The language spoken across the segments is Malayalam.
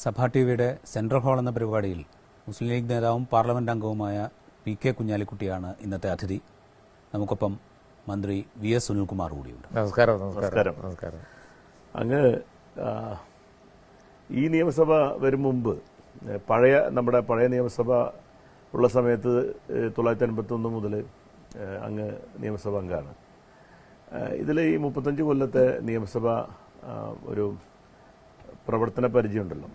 സഭാ ടിവിയുടെ സെൻട്രൽ ഹാൾ എന്ന പരിപാടിയിൽ മുസ്ലിം ലീഗ് നേതാവും പാർലമെന്റ് അംഗവുമായ PK കുഞ്ഞാലിക്കുട്ടിയാണ് ഇന്നത്തെ അതിഥി. നമുക്കൊപ്പം മന്ത്രി VS സുനിൽകുമാർ കൂടിയുണ്ട്. നമസ്കാരം. അങ്ങ് ഈ നിയമസഭ വരും മുമ്പ് നമ്മുടെ പഴയ നിയമസഭ ഉള്ള സമയത്ത് 1951 മുതൽ അങ്ങ് നിയമസഭ അംഗമാണ്. ഇതിൽ ഈ 35 കൊല്ലത്തെ നിയമസഭ ഒരു പ്രവർത്തന പരിചയമുണ്ടല്ലോ,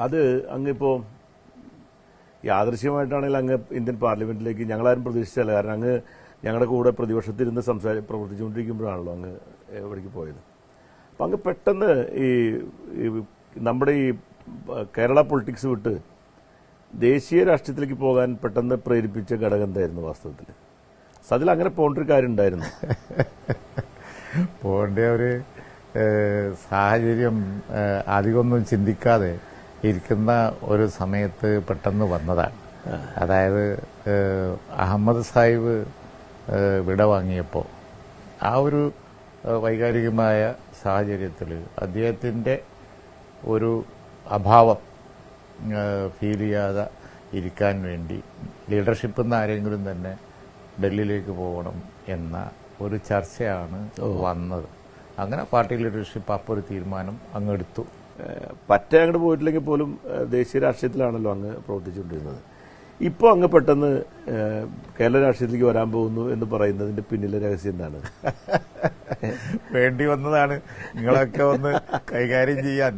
അത് അങ്ങിപ്പോൾ യാദൃശ്യമായിട്ടാണെങ്കിൽ അങ്ങ് ഇന്ത്യൻ പാർലമെന്റിലേക്ക് ഞങ്ങളാരും പ്രതീക്ഷിച്ചല്ല. കാരണം അങ്ങ് ഞങ്ങളുടെ കൂടെ പ്രതിപക്ഷത്തിരുന്ന് പ്രവർത്തിച്ചുകൊണ്ടിരിക്കുമ്പോഴാണല്ലോ അങ്ങ് എവിടേക്ക് പോയത്. അപ്പം അങ്ങ് പെട്ടെന്ന് ഈ നമ്മുടെ ഈ കേരള പൊളിറ്റിക്സ് വിട്ട് ദേശീയ രാഷ്ട്രീയത്തിലേക്ക് പോകാൻ പെട്ടെന്ന് പ്രേരിപ്പിച്ച ഘടകം എന്തായിരുന്നു വാസ്തവത്തിൽ? അതിൽ അങ്ങനെ പോകേണ്ട ഒരു കാര്യം ഉണ്ടായിരുന്നു? പോകേണ്ട ഒരു സാഹചര്യം അധികമൊന്നും ചിന്തിക്കാതെ ഇരിക്കുന്ന ഒരു സമയത്ത് പെട്ടെന്ന് വന്നതാണ്. അതായത് അഹമ്മദ് സാഹിബ് വിട വാങ്ങിയപ്പോൾ ആ ഒരു വൈകാരികമായ സാഹചര്യത്തിൽ അദ്ദേഹത്തിൻ്റെ ഒരു അഭാവം ഫീൽ ചെയ്യാതെ ഇരിക്കാൻ വേണ്ടി ലീഡർഷിപ്പിൽ നിന്ന് ആരെങ്കിലും തന്നെ ഡൽഹിയിലേക്ക് പോകണം എന്ന ഒരു ചർച്ചയാണ് വന്നത്. അങ്ങനെ പാർട്ടി ലീഡർഷിപ്പ് അപ്പോൾ ഒരു തീരുമാനം അങ്ങെടുത്തു. പറ്റേ അങ്ങോട്ട് പോയിട്ടില്ലെങ്കിൽ പോലും ദേശീയ രാഷ്ട്രീയത്തിലാണല്ലോ അങ്ങ് പ്രവർത്തിച്ചുകൊണ്ടിരുന്നത്. ഇപ്പോൾ അങ്ങ് പെട്ടെന്ന് കേരള രാഷ്ട്രീയത്തിലേക്ക് വരാൻ പോകുന്നു എന്ന് പറയുന്നതിന്റെ പിന്നിലെ രഹസ്യം എന്താണ്? വേണ്ടി വന്നതാണ്. നിങ്ങളൊക്കെ ഒന്ന് കൈകാര്യം ചെയ്യാൻ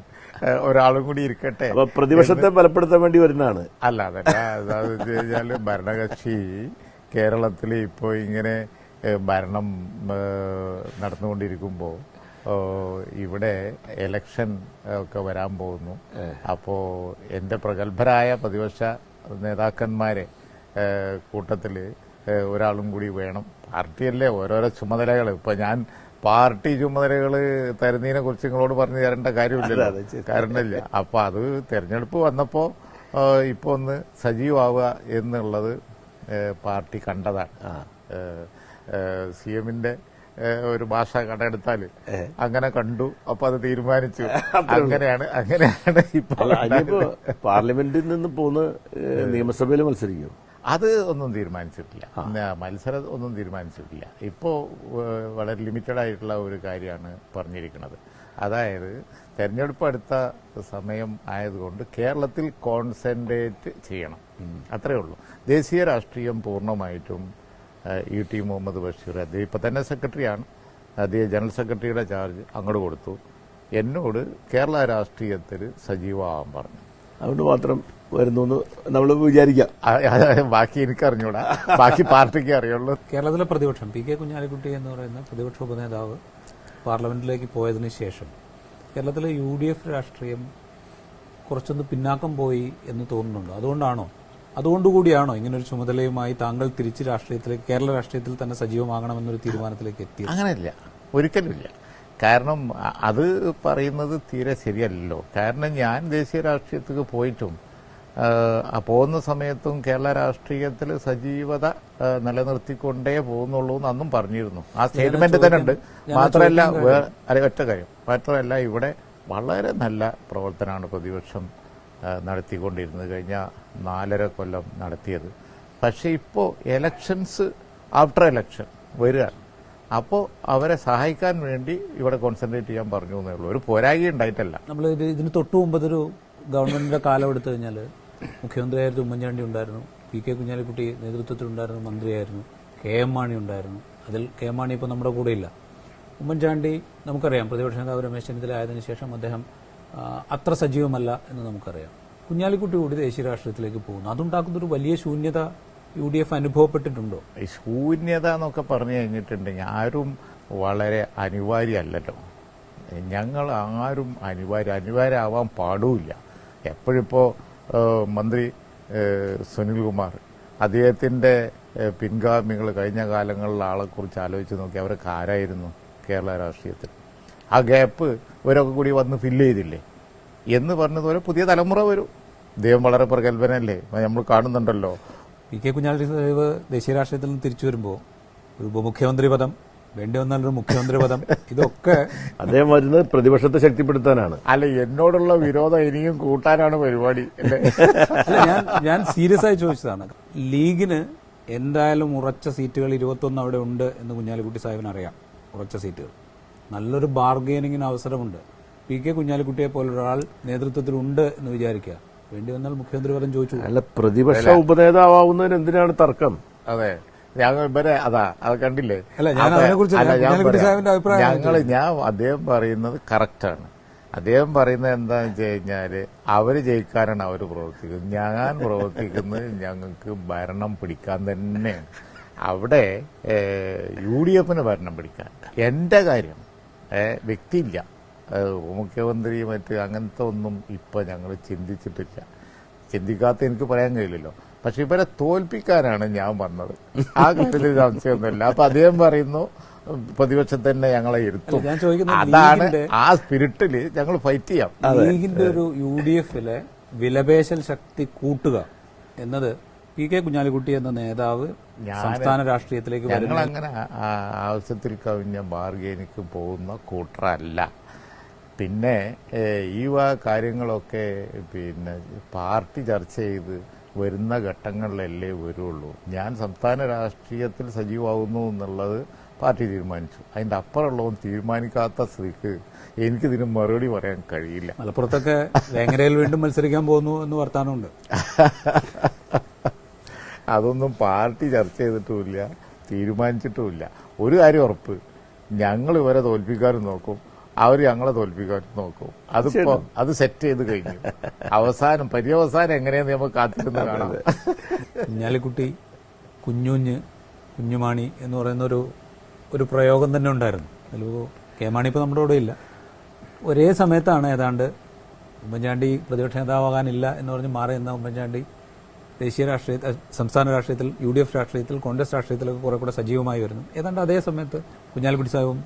ഒരാളും കൂടി ഇരിക്കട്ടെ. അപ്പൊ പ്രതിപക്ഷത്തെ ബലപ്പെടുത്താൻ വേണ്ടി വരുന്നതാണ്. അല്ല, അതല്ല. എന്താണെന്ന് വെച്ച് കഴിഞ്ഞാൽ ഭരണകക്ഷി കേരളത്തിൽ ഇപ്പോൾ ഇങ്ങനെ ഭരണം നടന്നുകൊണ്ടിരിക്കുമ്പോൾ ഇവിടെ ഇലക്ഷൻ ഒക്കെ വരാൻ പോകുന്നു. അപ്പോൾ എൻ്റെ പ്രഗത്ഭരായ പ്രതിപക്ഷ നേതാക്കന്മാരെ കൂട്ടത്തിൽ ഒരാളും കൂടി വേണം. പാർട്ടിയല്ലേ ഓരോരോ ചുമതലകൾ. ഇപ്പൊ ഞാൻ പാർട്ടി ചുമതലകൾ തരുന്നതിനെ കുറിച്ച് നിങ്ങളോട് പറഞ്ഞു തരേണ്ട കാര്യമില്ലല്ലോ, കാരണമില്ല. അപ്പൊ അത് തെരഞ്ഞെടുപ്പ് വന്നപ്പോ ഇപ്പൊ ഒന്ന് സജീവമാവുക എന്നുള്ളത് പാർട്ടി കണ്ടതാണ്. CM-ന്റെ ഒരു ഭാഷ കടമെടുത്താല് അങ്ങനെ കണ്ടു. അപ്പൊ അത് തീരുമാനിച്ചു. അങ്ങനെയാണ് ഇപ്പൊ പാർലമെന്റിൽ നിന്ന് പോന്ന് നിയമസഭയിൽ മത്സരിക്കും. അത് ഒന്നും തീരുമാനിച്ചിട്ടില്ല. മത്സരം ഒന്നും തീരുമാനിച്ചിട്ടില്ല. ഇപ്പോൾ വളരെ ലിമിറ്റഡ് ആയിട്ടുള്ള ഒരു കാര്യമാണ് പറഞ്ഞിരിക്കുന്നത്. അതായത് തെരഞ്ഞെടുപ്പ് അടുത്ത സമയം ആയതുകൊണ്ട് കേരളത്തിൽ കോൺസെൻട്രേറ്റ് ചെയ്യണം, അത്രയേ ഉള്ളൂ. ദേശീയ രാഷ്ട്രീയം പൂർണ്ണമായിട്ടും ET മുഹമ്മദ് ബഷീർ, അദ്ദേഹം ഇപ്പം തന്നെ സെക്രട്ടറിയാണ്, അദ്ദേഹം ജനറൽ സെക്രട്ടറിയുടെ ചാർജ് അങ്ങോട്ട് കൊടുത്തു. എന്നോട് കേരള രാഷ്ട്രീയത്തിൽ സജീവമാവാൻ പറഞ്ഞു. അതുകൊണ്ട് മാത്രം വരുന്നു നമ്മൾ വിചാരിക്കാം. ബാക്കി എനിക്കറിഞ്ഞൂടാ, ബാക്കി പാർട്ടിക്ക് അറിയുള്ളൂ. കേരളത്തിലെ പ്രതിപക്ഷം PK കുഞ്ഞാലിക്കുട്ടി എന്ന് പറയുന്ന പ്രതിപക്ഷ ഉപനേതാവ് പാർലമെന്റിലേക്ക് പോയതിനു ശേഷം കേരളത്തിലെ UDF രാഷ്ട്രീയം കുറച്ചൊന്ന് പിന്നാക്കം പോയി എന്ന് തോന്നുന്നുണ്ടോ? അതുകൊണ്ടുകൂടിയാണോ ഇങ്ങനൊരു ചുമതലയുമായി താങ്കൾ തിരിച്ച് രാഷ്ട്രീയത്തിലേക്ക്, കേരള രാഷ്ട്രീയത്തിൽ തന്നെ സജീവമാകണമെന്നൊരു തീരുമാനത്തിലേക്ക് എത്തിയത്? അങ്ങനെയില്ല, ഒരിക്കലുമില്ല. കാരണം അത് പറയുന്നത് തീരെ ശരിയല്ലല്ലോ. കാരണം ഞാൻ ദേശീയ രാഷ്ട്രീയത്തിലേക്ക് പോയിട്ടും പോകുന്ന സമയത്തും കേരള രാഷ്ട്രീയത്തിൽ സജീവത നിലനിർത്തിക്കൊണ്ടേ പോകുന്നുള്ളൂ എന്ന് അന്നും പറഞ്ഞിരുന്നു. ആ സ്റ്റേറ്റ്മെന്റ് തന്നെ ഉണ്ട്. മാത്രമല്ല ഒറ്റ കാര്യം, മാത്രമല്ല ഇവിടെ വളരെ നല്ല പ്രവർത്തനമാണ് പ്രതിപക്ഷം നടത്തിക്കൊണ്ടിരുന്നത്, കഴിഞ്ഞ 4.5 കൊല്ലം നടത്തിയത്. പക്ഷെ ഇപ്പോൾ എലക്ഷൻസ്, ആഫ്റ്റർ എലക്ഷൻ വരികയാണ്. അപ്പോൾ അവരെ സഹായിക്കാൻ വേണ്ടി ഇവിടെ കോൺസെൻട്രേറ്റ് ചെയ്യാൻ പറഞ്ഞു എന്നേ ഉള്ളൂ. ഒരു പോരായ്മ ഉണ്ടായിട്ടല്ല. നമ്മൾ ഇതിന് തൊട്ടു മുമ്പതൊരു ഗവൺമെന്റിന്റെ കാലം എടുത്തു കഴിഞ്ഞാൽ മുഖ്യമന്ത്രിയായിരുന്നു ഉമ്മൻചാണ്ടി ഉണ്ടായിരുന്നു, PK കുഞ്ഞാലിക്കുട്ടി നേതൃത്വത്തിലുണ്ടായിരുന്നു, മന്ത്രിയായിരുന്നു, KM മാണി ഉണ്ടായിരുന്നു. അതിൽ KM മാണി ഇപ്പോൾ നമ്മുടെ കൂടെയില്ല. ഉമ്മൻചാണ്ടി നമുക്കറിയാം പ്രതിപക്ഷ നേതാവ് രമേശ് ചെന്നിത്തല ആയതിനു ശേഷം അദ്ദേഹം അത്ര സജീവമല്ല എന്ന് നമുക്കറിയാം. കുഞ്ഞാലിക്കുട്ടി കൂടി ദേശീയ രാഷ്ട്രീയത്തിലേക്ക് പോകുന്നു. അതുണ്ടാക്കുന്നൊരു വലിയ ശൂന്യത UDF അനുഭവപ്പെട്ടിട്ടുണ്ടോ? ഈ ശൂന്യത എന്നൊക്കെ പറഞ്ഞു കഴിഞ്ഞിട്ടുണ്ടെങ്കിൽ ആരും വളരെ അനിവാര്യമല്ലല്ലോ. ഞങ്ങൾ ആരും അനിവാര്യമാവാൻ പാടുമില്ല. എപ്പോഴിപ്പോൾ മന്ത്രി സുനിൽകുമാർ, അദ്ദേഹത്തിൻ്റെ പിൻഗാമികൾ കഴിഞ്ഞ കാലങ്ങളിലെ ആളെക്കുറിച്ച് ആലോചിച്ച് നോക്കി, അവരൊക്കെ ആരായിരുന്നു കേരള രാഷ്ട്രീയത്തിൽ? ആ ഗ്യാപ്പ് ഇവരൊക്കെ കൂടി വന്ന് ഫില്ല് ചെയ്തില്ലേ എന്ന് പറഞ്ഞതുപോലെ പുതിയ തലമുറ വരും. അദ്ദേഹം വളരെ പ്രഗത്ഭനല്ലേ, നമ്മൾ കാണുന്നുണ്ടല്ലോ. PK കുഞ്ഞാലിക്കുട്ടി ദേശീയ രാഷ്ട്രീയത്തിൽ നിന്ന് തിരിച്ചു വരുമ്പോൾ ഒരു ഉപമുഖ്യമന്ത്രി പദം വേണ്ടി വന്നാലൊരു മുഖ്യമന്ത്രി പദം, ഇതൊക്കെ അദ്ദേഹം വരുന്നത് പ്രതിപക്ഷത്തെ ശക്തിപ്പെടുത്താനാണ്. അല്ല, എന്നോടുള്ള വിരോധം ഇനിയും കൂട്ടാനാണ് പരിപാടി അല്ലേ? അല്ല, ഞാൻ സീരിയസ് ആയി ചോദിച്ചതാണ്. ലീഗിന് എന്തായാലും ഉറച്ച സീറ്റുകൾ 21 അവിടെ ഉണ്ട് എന്ന് കുഞ്ഞാലിക്കുട്ടി സാഹിബിന് അറിയാം. ഉറച്ച സീറ്റുകൾ, നല്ലൊരു ബാർഗെയിനിങ്ങിന് അവസരമുണ്ട്. പി കെ കുഞ്ഞാലിക്കുട്ടിയെ പോലൊരാൾ നേതൃത്വത്തിലുണ്ട് എന്ന് വിചാരിക്കുക. വേണ്ടി വന്നാൽ മുഖ്യമന്ത്രി പദം ചോദിച്ചു. അല്ല, പ്രതിപക്ഷ ഉപനേതാവുന്നതിന് എന്തിനാണ് തർക്കം? അതെ, ഞങ്ങൾ ഇവരെ അത് കണ്ടില്ലേ? അല്ല, ഞാൻ അതിനെക്കുറിച്ച് കുഞ്ഞാലിക്കുട്ടി സാഹിബിന്റെ അഭിപ്രായം അദ്ദേഹം പറയുന്നത് കറക്റ്റാണ്. അദ്ദേഹം പറയുന്നത് എന്താണെന്ന് വെച്ച് കഴിഞ്ഞാല് അവര് ജയിക്കാനാണ് അവർ പ്രവർത്തിക്കുന്നത്. ഞാൻ പ്രവർത്തിക്കുന്നത് ഞങ്ങൾക്ക് ഭരണം പിടിക്കാൻ തന്നെയാണ്. അവിടെ UDF-ന് ഭരണം പിടിക്കാൻ. എന്റെ കാര്യം വ്യക്തിയില്ല, മുഖ്യമന്ത്രി മറ്റ് അങ്ങനത്തെ ഒന്നും ഇപ്പൊ ഞങ്ങൾ ചിന്തിച്ചിട്ടില്ല. ചിന്തിക്കാത്ത എനിക്ക് പറയാൻ കഴിയില്ലല്ലോ. പക്ഷെ ഇവരെ തോൽപ്പിക്കാനാണ് ഞാൻ വന്നത്, ആ കാര്യത്തിൽ സംശയമൊന്നുമില്ല. അപ്പൊ അദ്ദേഹം പറയുന്നു പ്രതിപക്ഷത്തെ തന്നെ ഞങ്ങളെ ഇരുത്തും. അതാണ് ആ സ്പിരിറ്റില് ഞങ്ങൾ ഫൈറ്റ് ചെയ്യാം. ലീഗിന്റെ ഒരു UDF-ലെ വിലപേശൽ ശക്തി കൂട്ടുക എന്നത് പി കെ കുഞ്ഞാലിക്കുട്ടി എന്ന നേതാവ് സംസ്ഥാന രാഷ്ട്രീയത്തിലേക്ക് ഞങ്ങൾ അങ്ങനെ ആവശ്യത്തിൽ കവിഞ്ഞ ബാർഗെയിനിക്ക് പോകുന്ന കൂട്ടറല്ല. പിന്നെ ഈ കാര്യങ്ങളൊക്കെ പിന്നെ പാർട്ടി ചർച്ച ചെയ്ത് വരുന്ന ഘട്ടങ്ങളിലല്ലേ വരുള്ളൂ. ഞാൻ സംസ്ഥാന രാഷ്ട്രീയത്തിൽ സജീവമാകുന്നു എന്നുള്ളത് പാർട്ടി തീരുമാനിച്ചു. അതിന്റെ അപ്പുറമുള്ളവൻ തീരുമാനിക്കാത്ത സ്ഥിതിക്ക് എനിക്കിതിന് മറുപടി പറയാൻ കഴിയില്ല. മലപ്പുറത്തൊക്കെ വേങ്ങരയിൽ വീണ്ടും മത്സരിക്കാൻ പോകുന്നു എന്ന് വർത്താനമുണ്ട്. അതൊന്നും പാർട്ടി ചർച്ച ചെയ്തിട്ടുമില്ല, തീരുമാനിച്ചിട്ടുമില്ല. ഒരു കാര്യം ഉറപ്പ്, ഞങ്ങൾ ഇവരെ തോൽപ്പിക്കാനും നോക്കും, അവർ ഞങ്ങളെ തോൽപ്പിക്കാനും നോക്കും. അത് സെറ്റ് ചെയ്ത് കഴിഞ്ഞു. അവസാനം പര്യവസാനം എങ്ങനെയാന്ന് നമുക്ക് കാത്തിരുന്ന് കാണാം. കുഞ്ഞാലിക്കുട്ടി, കുഞ്ഞുമാണി എന്ന് പറയുന്ന ഒരു പ്രയോഗം തന്നെ ഉണ്ടായിരുന്നു. അതിൽ കെ മാണി ഇപ്പോൾ നമ്മുടെ കൂടെ ഇല്ല. ഒരേ സമയത്താണ് ഏതാണ്ട് ഉമ്മൻചാണ്ടി പ്രതിപക്ഷ നേതാവാകാനില്ല എന്ന് പറഞ്ഞ് മാറി നിന്ന ഉമ്മൻചാണ്ടി ദേശീയ രാഷ്ട്രീയത്തിൽ, സംസ്ഥാന രാഷ്ട്രീയത്തിൽ, UDF രാഷ്ട്രീയത്തിൽ, കോൺഗ്രസ് രാഷ്ട്രീയത്തിലൊക്കെ കുറെ കൂടെ സജീവമായി വരുന്നു. ഏതാണ്ട് അതേ സമയത്ത് കുഞ്ഞാലിക്കുട്ടി സാഹിബും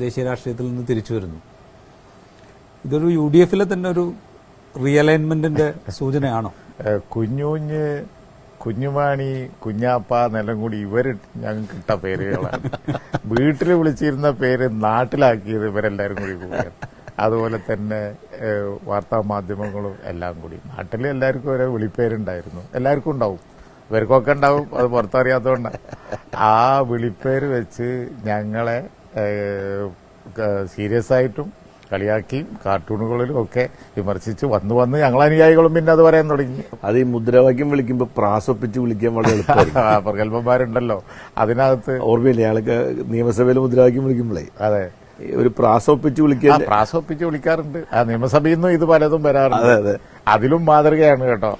ദേശീയ രാഷ്ട്രീയത്തിൽ നിന്ന് തിരിച്ചു വരുന്നു. ഇതൊരു UDF-ലെ തന്നെ ഒരു റീഅലൈൻമെന്റിന്റെ സൂചനയാണോ? കുഞ്ഞുമാണി, കുഞ്ഞാപ്പ എന്നെല്ലാം കൂടി ഇവര് ഞങ്ങൾക്ക് ഇട്ട പേരുകളാണ്. വീട്ടിൽ വിളിച്ചിരുന്ന പേര് നാട്ടിലാക്കിയത് ഇവരെല്ലാരും കൂടിയാണ്. അതുപോലെ തന്നെ വാർത്താ മാധ്യമങ്ങളും എല്ലാം കൂടി. നാട്ടിൽ എല്ലാവർക്കും ഓരോ വിളിപ്പേരുണ്ടായിരുന്നു, എല്ലാവർക്കും ഉണ്ടാവും, ഇവർക്കൊക്കെ ഉണ്ടാവും, അത് പുറത്തറിയാത്തതുകൊണ്ടാണ്. ആ വിളിപ്പേര് വെച്ച് ഞങ്ങളെ സീരിയസ് ആയിട്ടും കളിയാക്കിയും കാർട്ടൂണുകളിലും ഒക്കെ വിമർശിച്ച് വന്ന് ഞങ്ങളനുയായികളും പിന്നെ അത് പറയാൻ തുടങ്ങി. അത് ഈ മുദ്രാവാക്യം വിളിക്കുമ്പോ പ്രാസൊപ്പിച്ച് വിളിക്കാൻ വളരെ എളുപ്പമാണ്. പ്രഗത്ഭന്മാരുണ്ടല്ലോ അതിനകത്ത്. ഓർമ്മയില്ലേ ആൾക്ക് നിയമസഭയിൽ മുദ്രാവാക്യം വിളിക്കുമ്പോഴേ? അതെ, ഒരു പ്രാസൊപ്പിച്ച് വിളിക്കാൻ. പ്രാസൊപ്പിച്ച് വിളിക്കാറുണ്ട്. ആ നിയമസഭയിൽ നിന്നും ഇത് പലതും വരാറുണ്ട്. അതിലും മാതൃകയാണ് കേട്ടോ.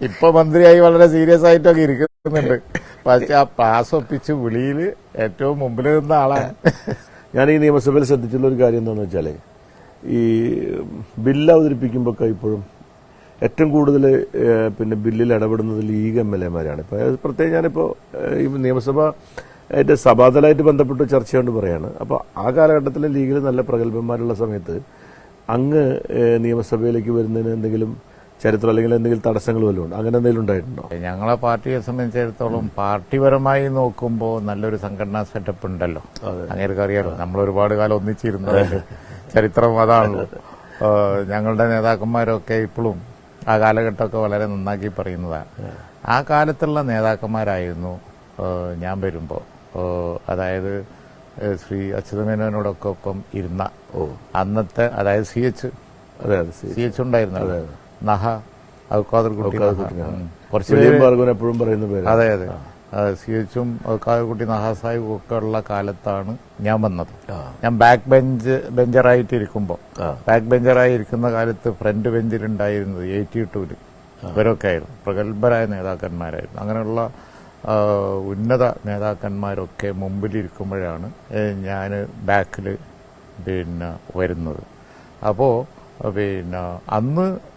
ഇപ്പൊ മന്ത്രിയായി വളരെ സീരിയസ് ആയിട്ടൊക്കെ ഇരിക്കുന്നുണ്ട്. പക്ഷെ ആ പ്രാസൊപ്പിച്ച് വിളിയിൽ ഏറ്റവും മുമ്പിൽ നിന്ന ആളാണ്. ഞാൻ ഈ നിയമസഭയിൽ ശ്രദ്ധിച്ചുള്ള ഒരു കാര്യം എന്താണെന്ന് വെച്ചാൽ, ഈ ബില്ല് അവതരിപ്പിക്കുമ്പോൾ ഇപ്പോഴും ഏറ്റവും കൂടുതൽ പിന്നെ ബില്ലിൽ ഇടപെടുന്നത് ലീഗ് MLA-മാരാണ്. ഇപ്പൊ പ്രത്യേകം ഞാനിപ്പോ ഈ നിയമസഭ സഭാതലമായിട്ട് ബന്ധപ്പെട്ട് ചർച്ച കൊണ്ട് പറയാണ്. അപ്പോൾ ആ കാലഘട്ടത്തിൽ ലീഗിൽ നല്ല പ്രഗത്ഭന്മാരുള്ള സമയത്ത് അങ്ങ് നിയമസഭയിലേക്ക് വരുന്നതിന് എന്തെങ്കിലും ചരിത്രം അല്ലെങ്കിൽ എന്തെങ്കിലും തടസ്സങ്ങൾ വല്ലതും ഉണ്ട്? അങ്ങനെ എന്തെങ്കിലും ഉണ്ടായിട്ടുണ്ടോ? ഞങ്ങളെ പാർട്ടിയെ സംബന്ധിച്ചിടത്തോളം പാർട്ടിപരമായി നോക്കുമ്പോൾ നല്ലൊരു സംഘടനാ സെറ്റപ്പ് ഉണ്ടല്ലോ. അങ്ങനെയൊക്കെ അറിയാലോ, നമ്മൾ ഒരുപാട് കാലം ഒന്നിച്ചിരുന്നതല്ലേ, ചരിത്രം അതാണല്ലോ. ഞങ്ങളുടെ നേതാക്കന്മാരൊക്കെ ഇപ്പോഴും ആ കാലഘട്ടമൊക്കെ വളരെ നന്നാക്കി പറയുന്നതാണ്. ആ കാലത്തുള്ള നേതാക്കന്മാരായിരുന്നു ഞാൻ വരുമ്പോൾ. അതായത് ശ്രീ അച്യുതമേനോനോടൊക്കെ ഒപ്പം ഇരുന്ന അന്നത്തെ, അതായത് CH ഉണ്ടായിരുന്നു, നഹ ഖാദർകുട്ടി, എപ്പോഴും പറയുന്ന പേര്. അതെ അതെ, CH-ഉം ഖാദർകുട്ടി, നഹ സാഹിബും ഒക്കെ ഉള്ള കാലത്താണ് ഞാൻ വന്നത്. ഞാൻ ബാക്ക് ബെഞ്ചറായിട്ട് ഇരിക്കുമ്പോൾ, ബാക്ക് ബെഞ്ചറായി ഇരിക്കുന്ന കാലത്ത് ഫ്രണ്ട് ബെഞ്ചിലുണ്ടായിരുന്നത് 82-ല് ഇവരൊക്കെ ആയിരുന്നു. പ്രഗത്ഭരായ നേതാക്കന്മാരായിരുന്നു. അങ്ങനെയുള്ള ഉന്നത നേതാക്കന്മാരൊക്കെ മുമ്പിലിരിക്കുമ്പോഴാണ് ഞാൻ ബാക്കിൽ പിന്നെ വരുന്നത്. അപ്പോൾ പിന്നെ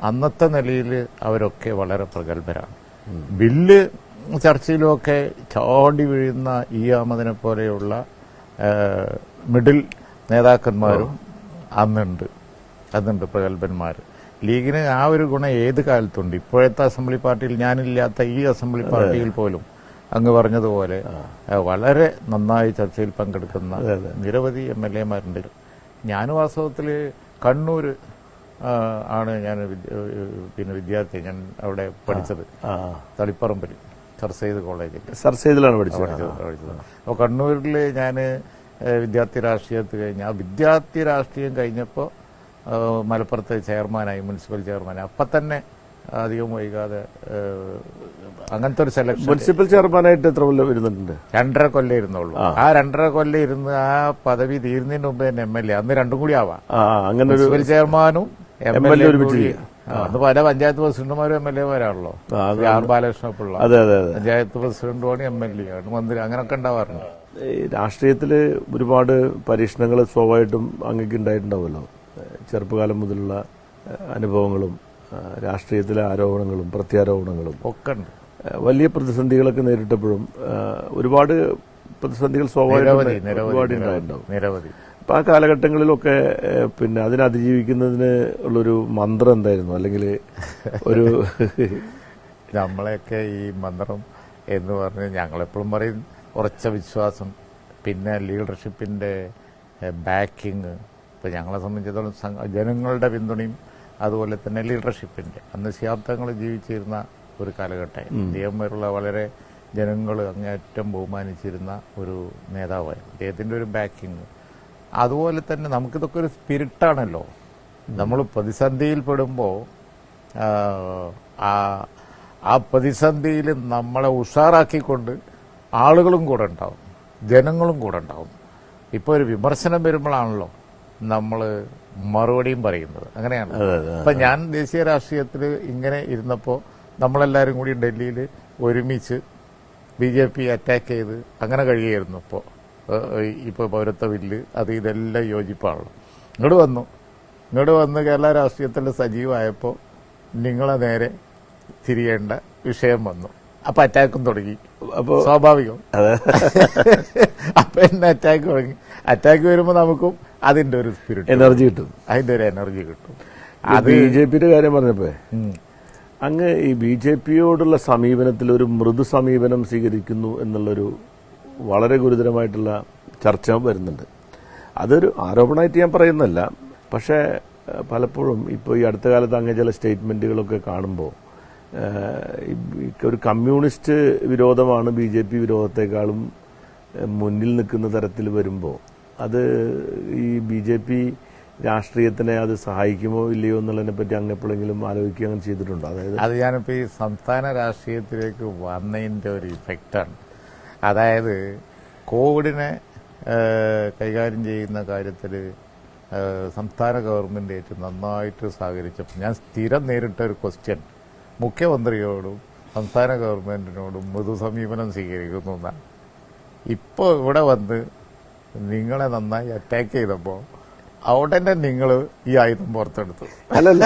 അന്നത്തെ നിലയിൽ അവരൊക്കെ വളരെ പ്രഗത്ഭരാണ്. ബില്ല് ചർച്ചയിലുമൊക്കെ ചാടി വീഴുന്ന അഹമ്മദിനെ പോലെയുള്ള മിഡിൽ നേതാക്കന്മാരും അന്നുണ്ട് പ്രഗത്ഭന്മാർ. ലീഗിന് ആ ഒരു ഗുണം ഏത് കാലത്തുണ്ട്. ഇപ്പോഴത്തെ അസംബ്ലി പാർട്ടിയിൽ, ഞാനില്ലാത്ത ഈ അസംബ്ലി പാർട്ടിയിൽ പോലും അങ്ങ് പറഞ്ഞതുപോലെ വളരെ നന്നായി ചർച്ചയിൽ പങ്കെടുക്കുന്ന നിരവധി MLA-മാരുണ്ട്. ഞാൻ വാസ്തവത്തിൽ കണ്ണൂർ ആണ് ഞാൻ വിദ്യാർത്ഥി. ഞാൻ അവിടെ പഠിച്ചത് തളിപ്പറമ്പിൽ സർ സെയ്ദ് കോളേജിൽ. സർ സെയ്ദിലാണ് പഠിച്ചത്. അപ്പോൾ കണ്ണൂരിൽ ഞാൻ വിദ്യാർത്ഥി രാഷ്ട്രീയത്തിൽ കഴിഞ്ഞ വിദ്യാർത്ഥി രാഷ്ട്രീയം കഴിഞ്ഞപ്പോൾ മലപ്പുറത്തെ ചെയർമാനായി, മുനിസിപ്പൽ ചെയർമാൻ. അപ്പം തന്നെ അധികം വൈകാതെ അങ്ങനത്തെ ഒരു സെലക്ഷൻ. മുനിസിപ്പൽ ചെയർമാനായിട്ട് എത്ര കൊല്ലം ഇരുന്നിട്ടുണ്ട്? 2.5 കൊല്ലം ഇരുന്നുള്ളൂ. ആ 2.5 കൊല്ലം ഇരുന്ന് ആ പദവി തീരുന്നതിന് മുമ്പ് തന്നെ MLA. അന്ന് രണ്ടും കൂടി ആവാം. അങ്ങനെ മുനിസിപ്പൽ ചെയർമാനും MLA അന്ന് പല പഞ്ചായത്ത് പ്രസിഡന്റുമാരും MLA-മാരാണല്ലോ. ആർ ബാലകൃഷ്ണപിള്ള പഞ്ചായത്ത് പ്രസിഡന്റുമാണ്, MLA ആണ്, മന്ത്രി, അങ്ങനെയൊക്കെ ഉണ്ടാവാറുണ്ട്. രാഷ്ട്രീയത്തില് ഒരുപാട് പരീക്ഷണങ്ങൾ സ്വാഭാവികമായിട്ടും അങ്ങേക്ക് ഉണ്ടായിട്ടുണ്ടാവുമല്ലോ. ചെറുപ്പകാലം മുതലുള്ള അനുഭവങ്ങളും രാഷ്ട്രീയത്തിലെ ആരോപണങ്ങളും പ്രത്യാരോപണങ്ങളും ഒക്കെ ഉണ്ട്. വലിയ പ്രതിസന്ധികളൊക്കെ നേരിട്ടപ്പോഴും ഒരുപാട് പ്രതിസന്ധികൾ സ്വാഭാവികമായിട്ടുണ്ടാവും. നിരവധി. അപ്പൊ ആ കാലഘട്ടങ്ങളിലൊക്കെ പിന്നെ അതിനെ അതിജീവിക്കുന്നതിന് ഉള്ളൊരു മന്ത്രം എന്തായിരുന്നു? അല്ലെങ്കിൽ ഒരു നമ്മളെയൊക്കെ ഈ മന്ത്രം എന്ന് പറഞ്ഞ് ഞങ്ങളെപ്പോഴും പറയും ഉറച്ച വിശ്വാസം, പിന്നെ ലീഡർഷിപ്പിന്റെ ബാക്കിങ്. ഇപ്പൊ ഞങ്ങളെ സംബന്ധിച്ചിടത്തോളം ജനങ്ങളുടെ പിന്തുണയും അതുപോലെ തന്നെ ലീഡർഷിപ്പിന്റെ. അന്ന് ശാബ്ദങ്ങൾ ജീവിച്ചിരുന്ന ഒരു കാലഘട്ടമായി. അദ്ദേഹമുള്ള വളരെ ജനങ്ങൾ അങ്ങേയറ്റം ബഹുമാനിച്ചിരുന്ന ഒരു നേതാവായിരുന്നു. അദ്ദേഹത്തിന്റെ ഒരു ബാക്കിങ്. അതുപോലെ തന്നെ നമുക്കിതൊക്കെ ഒരു സ്പിരിറ്റാണല്ലോ. നമ്മൾ പ്രതിസന്ധിയിൽ പെടുമ്പോൾ ആ പ്രതിസന്ധിയിൽ നമ്മളെ ഉഷാറാക്കിക്കൊണ്ട് ആളുകളും കൂടെ ഉണ്ടാവും, ജനങ്ങളും കൂടെ ഉണ്ടാവും. ഇപ്പോൾ ഒരു വിമർശനം വരുമ്പോഴാണല്ലോ നമ്മൾ മറുപടിയും പറയുന്നത്. അങ്ങനെയാണ്. ഇപ്പൊ ഞാൻ ദേശീയ രാഷ്ട്രീയത്തിൽ ഇങ്ങനെ ഇരുന്നപ്പോൾ നമ്മളെല്ലാവരും കൂടി ഡൽഹിയിൽ ഒരുമിച്ച് BJP അറ്റാക്ക് ചെയ്ത് അങ്ങനെ കഴിയായിരുന്നു. ഇപ്പോൾ പൗരത്വ ബില്ല് അത് ഇതെല്ലാം യോജിപ്പാണല്ലോ. ഇങ്ങോട്ട് വന്ന് കേരള രാഷ്ട്രീയത്തിൽ സജീവമായപ്പോൾ നിങ്ങളെ നേരെ തിരിയേണ്ട വിഷയം വന്നു. അപ്പൊ അറ്റാക്കും തുടങ്ങി. അപ്പോൾ സ്വാഭാവികം. അപ്പൊ എന്നെ അറ്റാക്ക് തുടങ്ങി. അറ്റാക്ക് വരുമ്പോൾ നമുക്കും അതിന്റെ ഒരു സ്പിരിറ്റ്, എനർജി കിട്ടും. അതിന്റെ ഒരു എനർജി കിട്ടും. അത് BJPയുടെ കാര്യം പറഞ്ഞപ്പോ അങ്ങ് ഈ BJPയോടുള്ള സമീപനത്തിൽ ഒരു മൃദു സമീപനം സ്വീകരിക്കുന്നു എന്നുള്ളൊരു വളരെ ഗുരുതരമായിട്ടുള്ള ചർച്ച വരുന്നുണ്ട്. അതൊരു ആരോപണമായിട്ട് ഞാൻ പറയുന്നല്ല. പക്ഷേ പലപ്പോഴും ഇപ്പോൾ ഈ അടുത്ത കാലത്ത് അങ്ങ് ചില സ്റ്റേറ്റ്മെന്റുകളൊക്കെ കാണുമ്പോൾ ഒരു കമ്മ്യൂണിസ്റ്റ് വിരോധമാണ് BJP വിരോധത്തെക്കാളും മുന്നിൽ നിൽക്കുന്ന തരത്തിൽ വരുമ്പോൾ അത് ഈ BJP രാഷ്ട്രീയത്തിനെ അത് സഹായിക്കുമോ ഇല്ലയോ എന്നുള്ളതിനെ പറ്റി അങ്ങ് എപ്പോഴെങ്കിലും ആലോചിക്കുക അങ്ങനെ ചെയ്തിട്ടുണ്ടോ? അതായത് അത് ഞാനിപ്പോൾ ഈ സംസ്ഥാന രാഷ്ട്രീയത്തിലേക്ക് വന്നതിൻ്റെ ഒരു ഇഫക്റ്റാണ്. അതായത് കോവിഡിനെ കൈകാര്യം ചെയ്യുന്ന കാര്യത്തിൽ സംസ്ഥാന ഗവൺമെന്റ് ഏറ്റവും നന്നായിട്ട് സഹകരിച്ചപ്പോൾ ഞാൻ സ്ഥിരം നേരിട്ട ഒരു ക്വസ്റ്റ്യൻ മുഖ്യമന്ത്രിയോടും സംസ്ഥാന ഗവൺമെന്റിനോടും മൃദു സമീപനം സ്വീകരിക്കുന്നു എന്നാണ്. ഇപ്പോൾ ഇവിടെ വന്ന് നിങ്ങളെ നന്നായി അറ്റാക്ക് ചെയ്തപ്പോൾ അവിടെ തന്നെ നിങ്ങൾ ഈ ആയുധം പുറത്തെടുത്തു. അല്ലല്ല,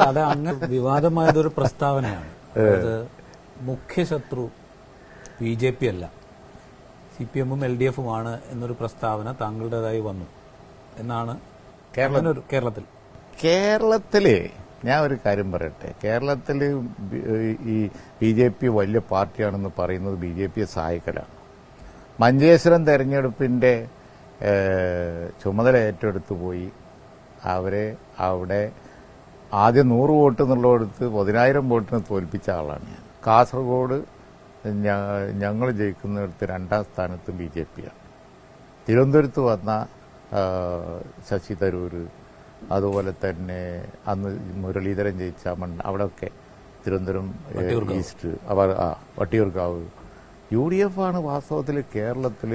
അത് അങ്ങ് വിവാദമായതൊരു പ്രസ്താവനയാണ്. അതായത് മുഖ്യ ശത്രു BJP അല്ല, CPM-ഉം LDF-ഉമാണ് എന്നൊരു പ്രസ്താവന താങ്കളുടേതായി വന്നു എന്നാണ് കേരളത്തില് ഞാൻ ഒരു കാര്യം പറയട്ടെ. കേരളത്തില് ഈ BJP വലിയ പാർട്ടിയാണെന്ന് പറയുന്നത് BJPയെ സഹായിക്കലാണ്. മഞ്ചേശ്വരം തെരഞ്ഞെടുപ്പിന്റെ ചുമതല ഏറ്റെടുത്തു പോയി അവരെ അവിടെ ആദ്യം 100 വോട്ട് എന്നുള്ളടത്ത് 10,000 വോട്ടിന് തോൽപ്പിച്ച ആളാണ് ഞാൻ. കാസർഗോഡ് ഞങ്ങൾ ജയിക്കുന്നിടത്ത് 2ാം സ്ഥാനത്ത് BJPയാണ്. തിരുവനന്തപുരത്ത് വന്ന ശശി തരൂർ, അതുപോലെ തന്നെ അന്ന് മുരളീധരൻ ജയിച്ച അവിടെയൊക്കെ തിരുവനന്തപുരം ഈസ്റ്റ്, വട്ടിയൂർക്കാവ് UDF ആണ് വാസ്തവത്തിൽ കേരളത്തിൽ.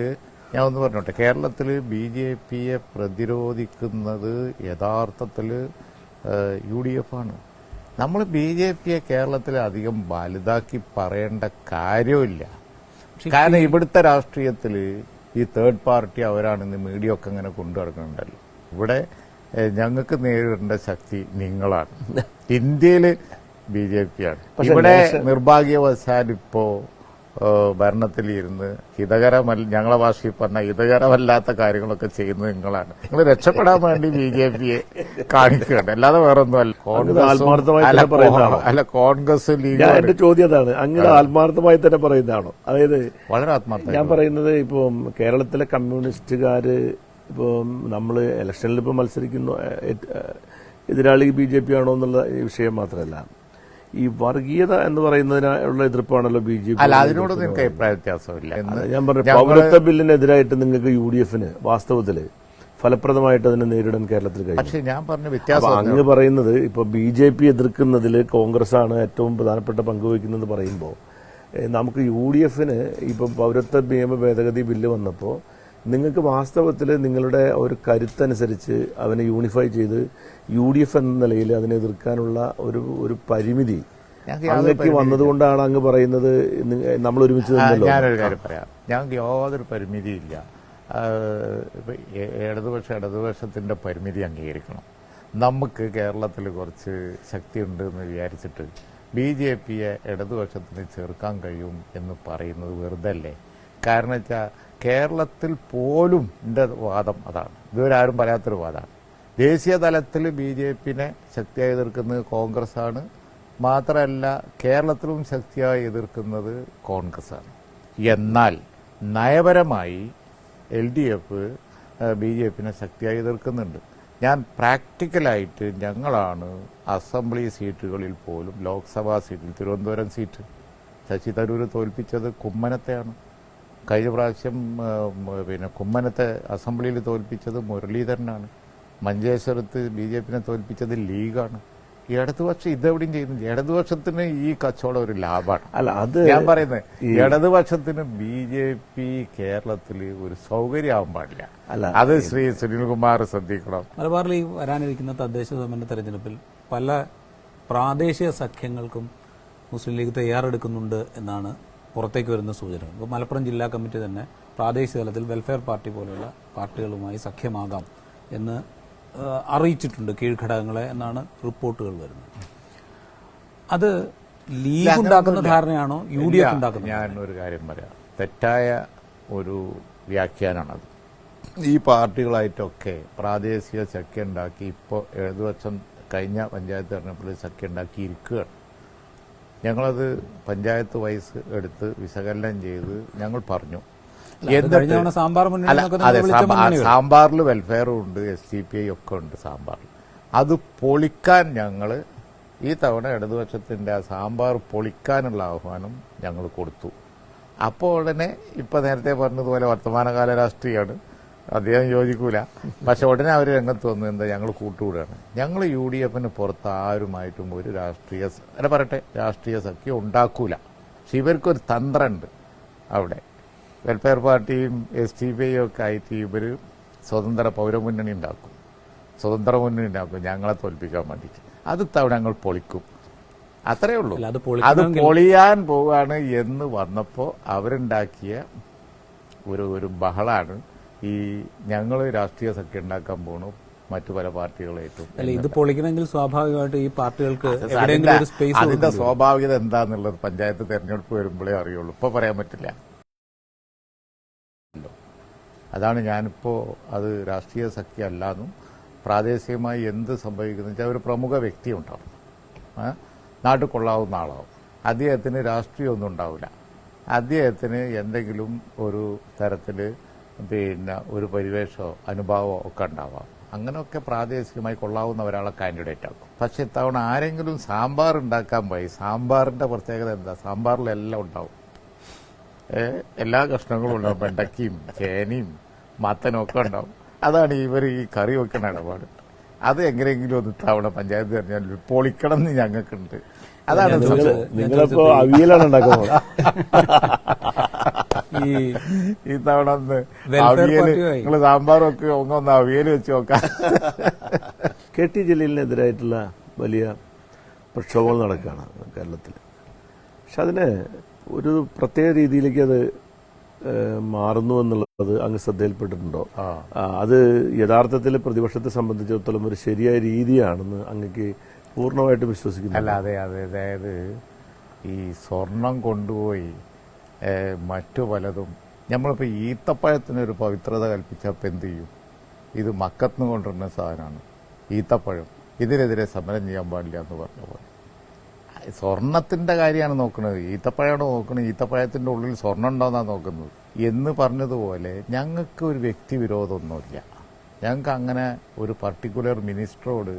ഞാൻ ഒന്ന് പറഞ്ഞോട്ടെ, കേരളത്തിൽ BJPയെ പ്രതിരോധിക്കുന്നത് യഥാർത്ഥത്തിൽ UDF ആണ്. നമ്മൾ BJPയെ കേരളത്തിൽ അധികം വലുതാക്കി പറയേണ്ട കാര്യമില്ല. കാരണം ഇവിടുത്തെ രാഷ്ട്രീയത്തിൽ ഈ തേർഡ് പാർട്ടി അവരാണെന്ന് മീഡിയ ഒക്കെ ഇങ്ങനെ കൊണ്ടു നടക്കുന്നുണ്ടല്ലോ. ഇവിടെ ഞങ്ങൾക്ക് നേരിടേണ്ട ശക്തി നിങ്ങളാണ്. ഇന്ത്യയിൽ BJPയാണ്. ഇവിടെ നിർഭാഗ്യവശാൽ ഇപ്പോ ഭരണത്തിലിരുന്ന് ഞങ്ങളെ ഭാഷയിൽ പറഞ്ഞ ഹിതകരമല്ലാത്ത കാര്യങ്ങളൊക്കെ ചെയ്യുന്നത് നിങ്ങളാണ്. നിങ്ങൾ രക്ഷപ്പെടാൻ വേണ്ടി BJPയെ കാണിക്കുകയാണ്, അല്ലാതെ വേറെ ഒന്നും അല്ല. കോൺഗ്രസ് ലീഗ് എന്റെ ചോദ്യം അതാണ്, അങ്ങനെ ആത്മാർത്ഥമായി തന്നെ പറയുന്നതാണോ? അതായത് വളരെ ആത്മാർത്ഥം. ഞാൻ പറയുന്നത് ഇപ്പം കേരളത്തിലെ കമ്മ്യൂണിസ്റ്റുകാര് ഇപ്പം നമ്മള് ഇലക്ഷനിൽ ഇപ്പം മത്സരിക്കുന്നു, എതിരാളി BJP ആണോ എന്നുള്ള വിഷയം മാത്രമല്ല, ഈ വർഗീയത എന്ന് പറയുന്നതിനുള്ള എതിർപ്പാണല്ലോ BJP. അല്ല, അതിനോടൊന്നും എനിക്ക് അഭിപ്രായ വ്യത്യാസമില്ല. ഞാൻ പറഞ്ഞു, പൗരത്വ ബില്ലിനെതിരായിട്ട് നിങ്ങൾക്ക് UDFന് വാസ്തവത്തില് ഫലപ്രദമായിട്ട് അതിനെ നേരിടാൻ കേരളത്തിൽ കഴിയും. പക്ഷേ ഞാൻ പറഞ്ഞ വ്യത്യാസം അങ്ങ് പറയുന്നത് ഇപ്പൊ BJP എതിർക്കുന്നതിൽ കോൺഗ്രസ് ആണ് ഏറ്റവും പ്രധാനപ്പെട്ട പങ്കുവയ്ക്കുന്നത് പറയുമ്പോൾ, നമുക്ക് UDFന് ഇപ്പം പൗരത്വ നിയമ ഭേദഗതി ബില്ല് വന്നപ്പോൾ നിങ്ങൾക്ക് വാസ്തവത്തിൽ നിങ്ങളുടെ ഒരു കരുത്തനുസരിച്ച് അവനെ യൂണിഫൈ ചെയ്ത് UDF എന്ന നിലയിൽ അതിനെ എതിർക്കാനുള്ള ഒരു പരിമിതി അങ്ങേക്ക് വന്നതുകൊണ്ടാണ് അങ്ങ് പറയുന്നത് നമ്മൾ ഒരുമിച്ച് തന്നല്ലോ. ഞാനൊരു കാര്യം പറയാം, ഞങ്ങൾക്ക് യാതൊരു പരിമിതിയില്ല. ഇടതുപക്ഷത്തിന്റെ പരിമിതി അംഗീകരിക്കണം. നമുക്ക് കേരളത്തിൽ കുറച്ച് ശക്തിയുണ്ട് എന്ന് വിചാരിച്ചിട്ട് BJPയെ ഇടതുപക്ഷത്തിന് ചേർക്കാൻ കഴിയും എന്ന് പറയുന്നത് വെറുതെ അല്ലേ? കാരണം വെച്ചാൽ കേരളത്തിൽ പോലും എൻ്റെ വാദം അതാണ്, ഇതുവരെ ആരും പറയാത്തൊരു വാദമാണ്. ദേശീയ തലത്തിൽ BJPനെ ശക്തിയായി എതിർക്കുന്നത് കോൺഗ്രസ് ആണ്. മാത്രമല്ല കേരളത്തിലും ശക്തിയായി എതിർക്കുന്നത് കോൺഗ്രസ് ആണ്. എന്നാൽ നയപരമായി LDF BJPനെ ശക്തിയായി എതിർക്കുന്നുണ്ട്. ഞാൻ പ്രാക്ടിക്കലായിട്ട് ഞങ്ങളാണ് അസംബ്ലി സീറ്റുകളിൽ പോലും, ലോക്സഭാ സീറ്റിൽ തിരുവനന്തപുരം സീറ്റ് ശശി തരൂർ തോൽപ്പിച്ചത് കുമ്മനത്തെയാണ്. കഴിഞ്ഞ പ്രാവശ്യം കുമ്മനത്തെ അസംബ്ലിയിൽ തോൽപ്പിച്ചത് മുരളീധരനാണ്. മഞ്ചേശ്വരത്ത് BJPനെ തോൽപ്പിച്ചത് ലീഗാണ്. ഇടതുപക്ഷം ഇതെവിടെയും ചെയ്യുന്നില്ല. ഇടതുപക്ഷത്തിന് ഈ കച്ചവടം ഒരു ലാഭമാണ്. അല്ല, അത് ഞാൻ പറയുന്നത് ഇടതുപക്ഷത്തിന് BJP കേരളത്തിൽ ഒരു സൗകര്യമാവാൻ പാടില്ല. അത് ശ്രീ സുനിൽകുമാർ ശ്രദ്ധിക്കണം. മലബാറിൽ ഈ വരാനിരിക്കുന്ന തദ്ദേശ സ്വയംഭരണ തെരഞ്ഞെടുപ്പിൽ പല പ്രാദേശിക സഖ്യങ്ങൾക്കും മുസ്ലിം ലീഗ് തയ്യാറെടുക്കുന്നുണ്ട് എന്നാണ് പുറത്തേക്ക് വരുന്ന സൂചന. ഇപ്പോൾ മലപ്പുറം ജില്ലാ കമ്മിറ്റി തന്നെ പ്രാദേശിക തലത്തിൽ വെൽഫെയർ പാർട്ടി പോലുള്ള പാർട്ടികളുമായി സഖ്യമാകാം എന്ന് അറിയിച്ചിട്ടുണ്ട് കീഴ്ഘടകങ്ങളെ എന്നാണ് റിപ്പോർട്ടുകൾ വരുന്നത്. അത് ലീഗ് ഉണ്ടാക്കുന്ന ധാരണയാണോ UDF ഉണ്ടാക്കുന്നത്? ഞാൻ ഒരു കാര്യം പറയാം, തെറ്റായ ഒരു വ്യാഖ്യാനമാണത്. ഈ പാർട്ടികളായിട്ടൊക്കെ പ്രാദേശിക സഖ്യം ഉണ്ടാക്കി ഇപ്പോൾ ഇടതുപക്ഷം കഴിഞ്ഞ പഞ്ചായത്ത് തെരഞ്ഞെടുപ്പിൽ സഖ്യം ഉണ്ടാക്കിയിരിക്കുകയാണ്. ഞങ്ങളത് പഞ്ചായത്ത് വൈസ് എടുത്ത് വിശകലനം ചെയ്ത് ഞങ്ങൾ പറഞ്ഞു. സാമ്പാറിൽ വെൽഫെയറും ഉണ്ട്, SDPI ഒക്കെ ഉണ്ട് സാമ്പാറിൽ. അത് പൊളിക്കാൻ ഞങ്ങൾ ഈ തവണ ഇടതുപക്ഷത്തിന്റെ ആ സാമ്പാർ പൊളിക്കാനുള്ള ആഹ്വാനം ഞങ്ങൾ കൊടുത്തു. അപ്പോൾ ഉടനെ ഇപ്പൊ നേരത്തെ പറഞ്ഞതുപോലെ വർത്തമാനകാല രാഷ്ട്രീയമാണ്, അദ്ദേഹം യോജിക്കൂല. പക്ഷെ ഉടനെ അവർ രംഗത്ത് വന്നു, എന്താ ഞങ്ങൾ കൂട്ടുകൂടാണ്. ഞങ്ങൾ UDFന് പുറത്ത് ആരുമായിട്ടും ഒരു രാഷ്ട്രീയ സഖ്യം ഉണ്ടാക്കൂല. പക്ഷെ ഇവർക്കൊരു തന്ത്രമുണ്ട് അവിടെ. വെൽഫെയർ പാർട്ടിയും SDPI ഒക്കെ ആയിട്ട് ഇവർ സ്വതന്ത്ര പൗരമുന്നണി ഉണ്ടാക്കും, ഞങ്ങളെ തോൽപ്പിക്കാൻ വേണ്ടിയിട്ട്. അത് തവണ ഞങ്ങൾ പൊളിക്കും, അത്രേ ഉള്ളൂ. അത് പൊളിയാൻ പോവാണ് എന്ന് വന്നപ്പോൾ അവരുണ്ടാക്കിയ ഒരു ബഹളാണ് ഈ ഞങ്ങൾ രാഷ്ട്രീയ സഖ്യം ഉണ്ടാക്കാൻ പോണു മറ്റു പല പാർട്ടികളായിട്ടും. ഇത് പൊളിക്കണമെങ്കിൽ സ്വാഭാവികമായിട്ട് ഈ പാർട്ടികൾക്ക് അതിന്റെ സ്വാഭാവികത എന്താന്നുള്ളത് പഞ്ചായത്ത് തെരഞ്ഞെടുപ്പ് വരുമ്പോഴേ അറിയുള്ളൂ. ഇപ്പൊ പറയാൻ പറ്റില്ല. അതാണ് ഞാനിപ്പോ അത് രാഷ്ട്രീയ സഖ്യം അല്ലാന്നും പ്രാദേശികമായി എന്ത് സംഭവിക്കുന്ന വെച്ചാൽ ഒരു പ്രമുഖ വ്യക്തി ഉണ്ടാവും, നാട്ടിൽ കൊള്ളാവുന്ന ആളാവും. അദ്ദേഹത്തിന് രാഷ്ട്രീയമൊന്നും ഉണ്ടാവില്ല. അദ്ദേഹത്തിന് എന്തെങ്കിലും ഒരു തരത്തിൽ ഒരു പരിവേഷമോ അനുഭാവമോ ഒക്കെ ഉണ്ടാവാം. അങ്ങനെയൊക്കെ പ്രാദേശികമായി കൊള്ളാവുന്ന ഒരാളെ കാൻഡിഡേറ്റ് ആക്കും. പക്ഷെ ഇത്തവണ ആരെങ്കിലും സാമ്പാർ ഉണ്ടാക്കാൻ പോയി, സാമ്പാറിന്റെ പ്രത്യേകത എന്താ? സാമ്പാറിലെല്ലാം ഉണ്ടാവും, എല്ലാ കഷ്ണങ്ങളും ഉണ്ടാവും, വെണ്ടക്കയും ചേനയും മത്തനും ഒക്കെ ഉണ്ടാവും. അതാണ് ഇവർ ഈ കറി വെക്കണ ഇടപാട്. അത് എങ്ങനെയെങ്കിലും ഒന്ന് ഇത്തവണ പഞ്ചായത്ത് തെരഞ്ഞെടുപ്പിൽ പൊളിക്കണം എന്ന് ഞങ്ങൾക്കുണ്ട്. അതാണ് നിങ്ങളിപ്പോ അവിയലാണ് ഉണ്ടാക്കുന്നത്. ഈ തവണ ഒന്ന് അവിയല്, നിങ്ങൾ സാമ്പാറൊക്കെ ഒന്ന് അവിയൽ വെച്ച് നോക്കാം. KT ജലീലിനെതിരായിട്ടുള്ള വലിയ പ്രക്ഷോഭങ്ങൾ നടക്കുകയാണ് കേരളത്തിൽ. പക്ഷെ അതിന് ഒരു പ്രത്യേക രീതിയിലേക്ക് അത് മാറുന്നു എന്നുള്ളത് അങ്ങ് ശ്രദ്ധയിൽപ്പെട്ടിട്ടുണ്ടോ? അത് യഥാർത്ഥത്തിൽ പ്രതിപക്ഷത്തെ സംബന്ധിച്ചിടത്തോളം ഒരു ശരിയായ രീതിയാണെന്ന് അങ്ങക്ക് പൂർണ്ണമായിട്ടും വിശ്വസിക്കുന്നു? അല്ല, അതെ. അതായത് ഈ സ്വർണം കൊണ്ടുപോയി മറ്റു പലതും. നമ്മളിപ്പോൾ ഈത്തപ്പഴത്തിനൊരു പവിത്രത കൽപ്പിച്ചപ്പോൾ എന്ത് ചെയ്യും? ഇത് മക്കത്തുനിന്ന് കൊണ്ടുവരുന്ന സാധനമാണ് ഈത്തപ്പഴം, ഇതിനെതിരെ സമരം ചെയ്യാൻ പാടില്ല എന്ന് പറഞ്ഞ പോലെ. സ്വർണത്തിന്റെ കാര്യമാണ് നോക്കുന്നത്, ഈത്തപ്പഴമാണ് നോക്കുന്നത്, ഈത്തപ്പഴത്തിന്റെ ഉള്ളിൽ സ്വർണം ഉണ്ടോന്നാണ് നോക്കുന്നത് എന്ന് പറഞ്ഞതുപോലെ ഞങ്ങൾക്ക് ഒരു വ്യക്തിവിരോധമൊന്നുമില്ല. ഞങ്ങൾക്ക് അങ്ങനെ ഒരു പർട്ടിക്കുലർ മിനിസ്റ്ററോട്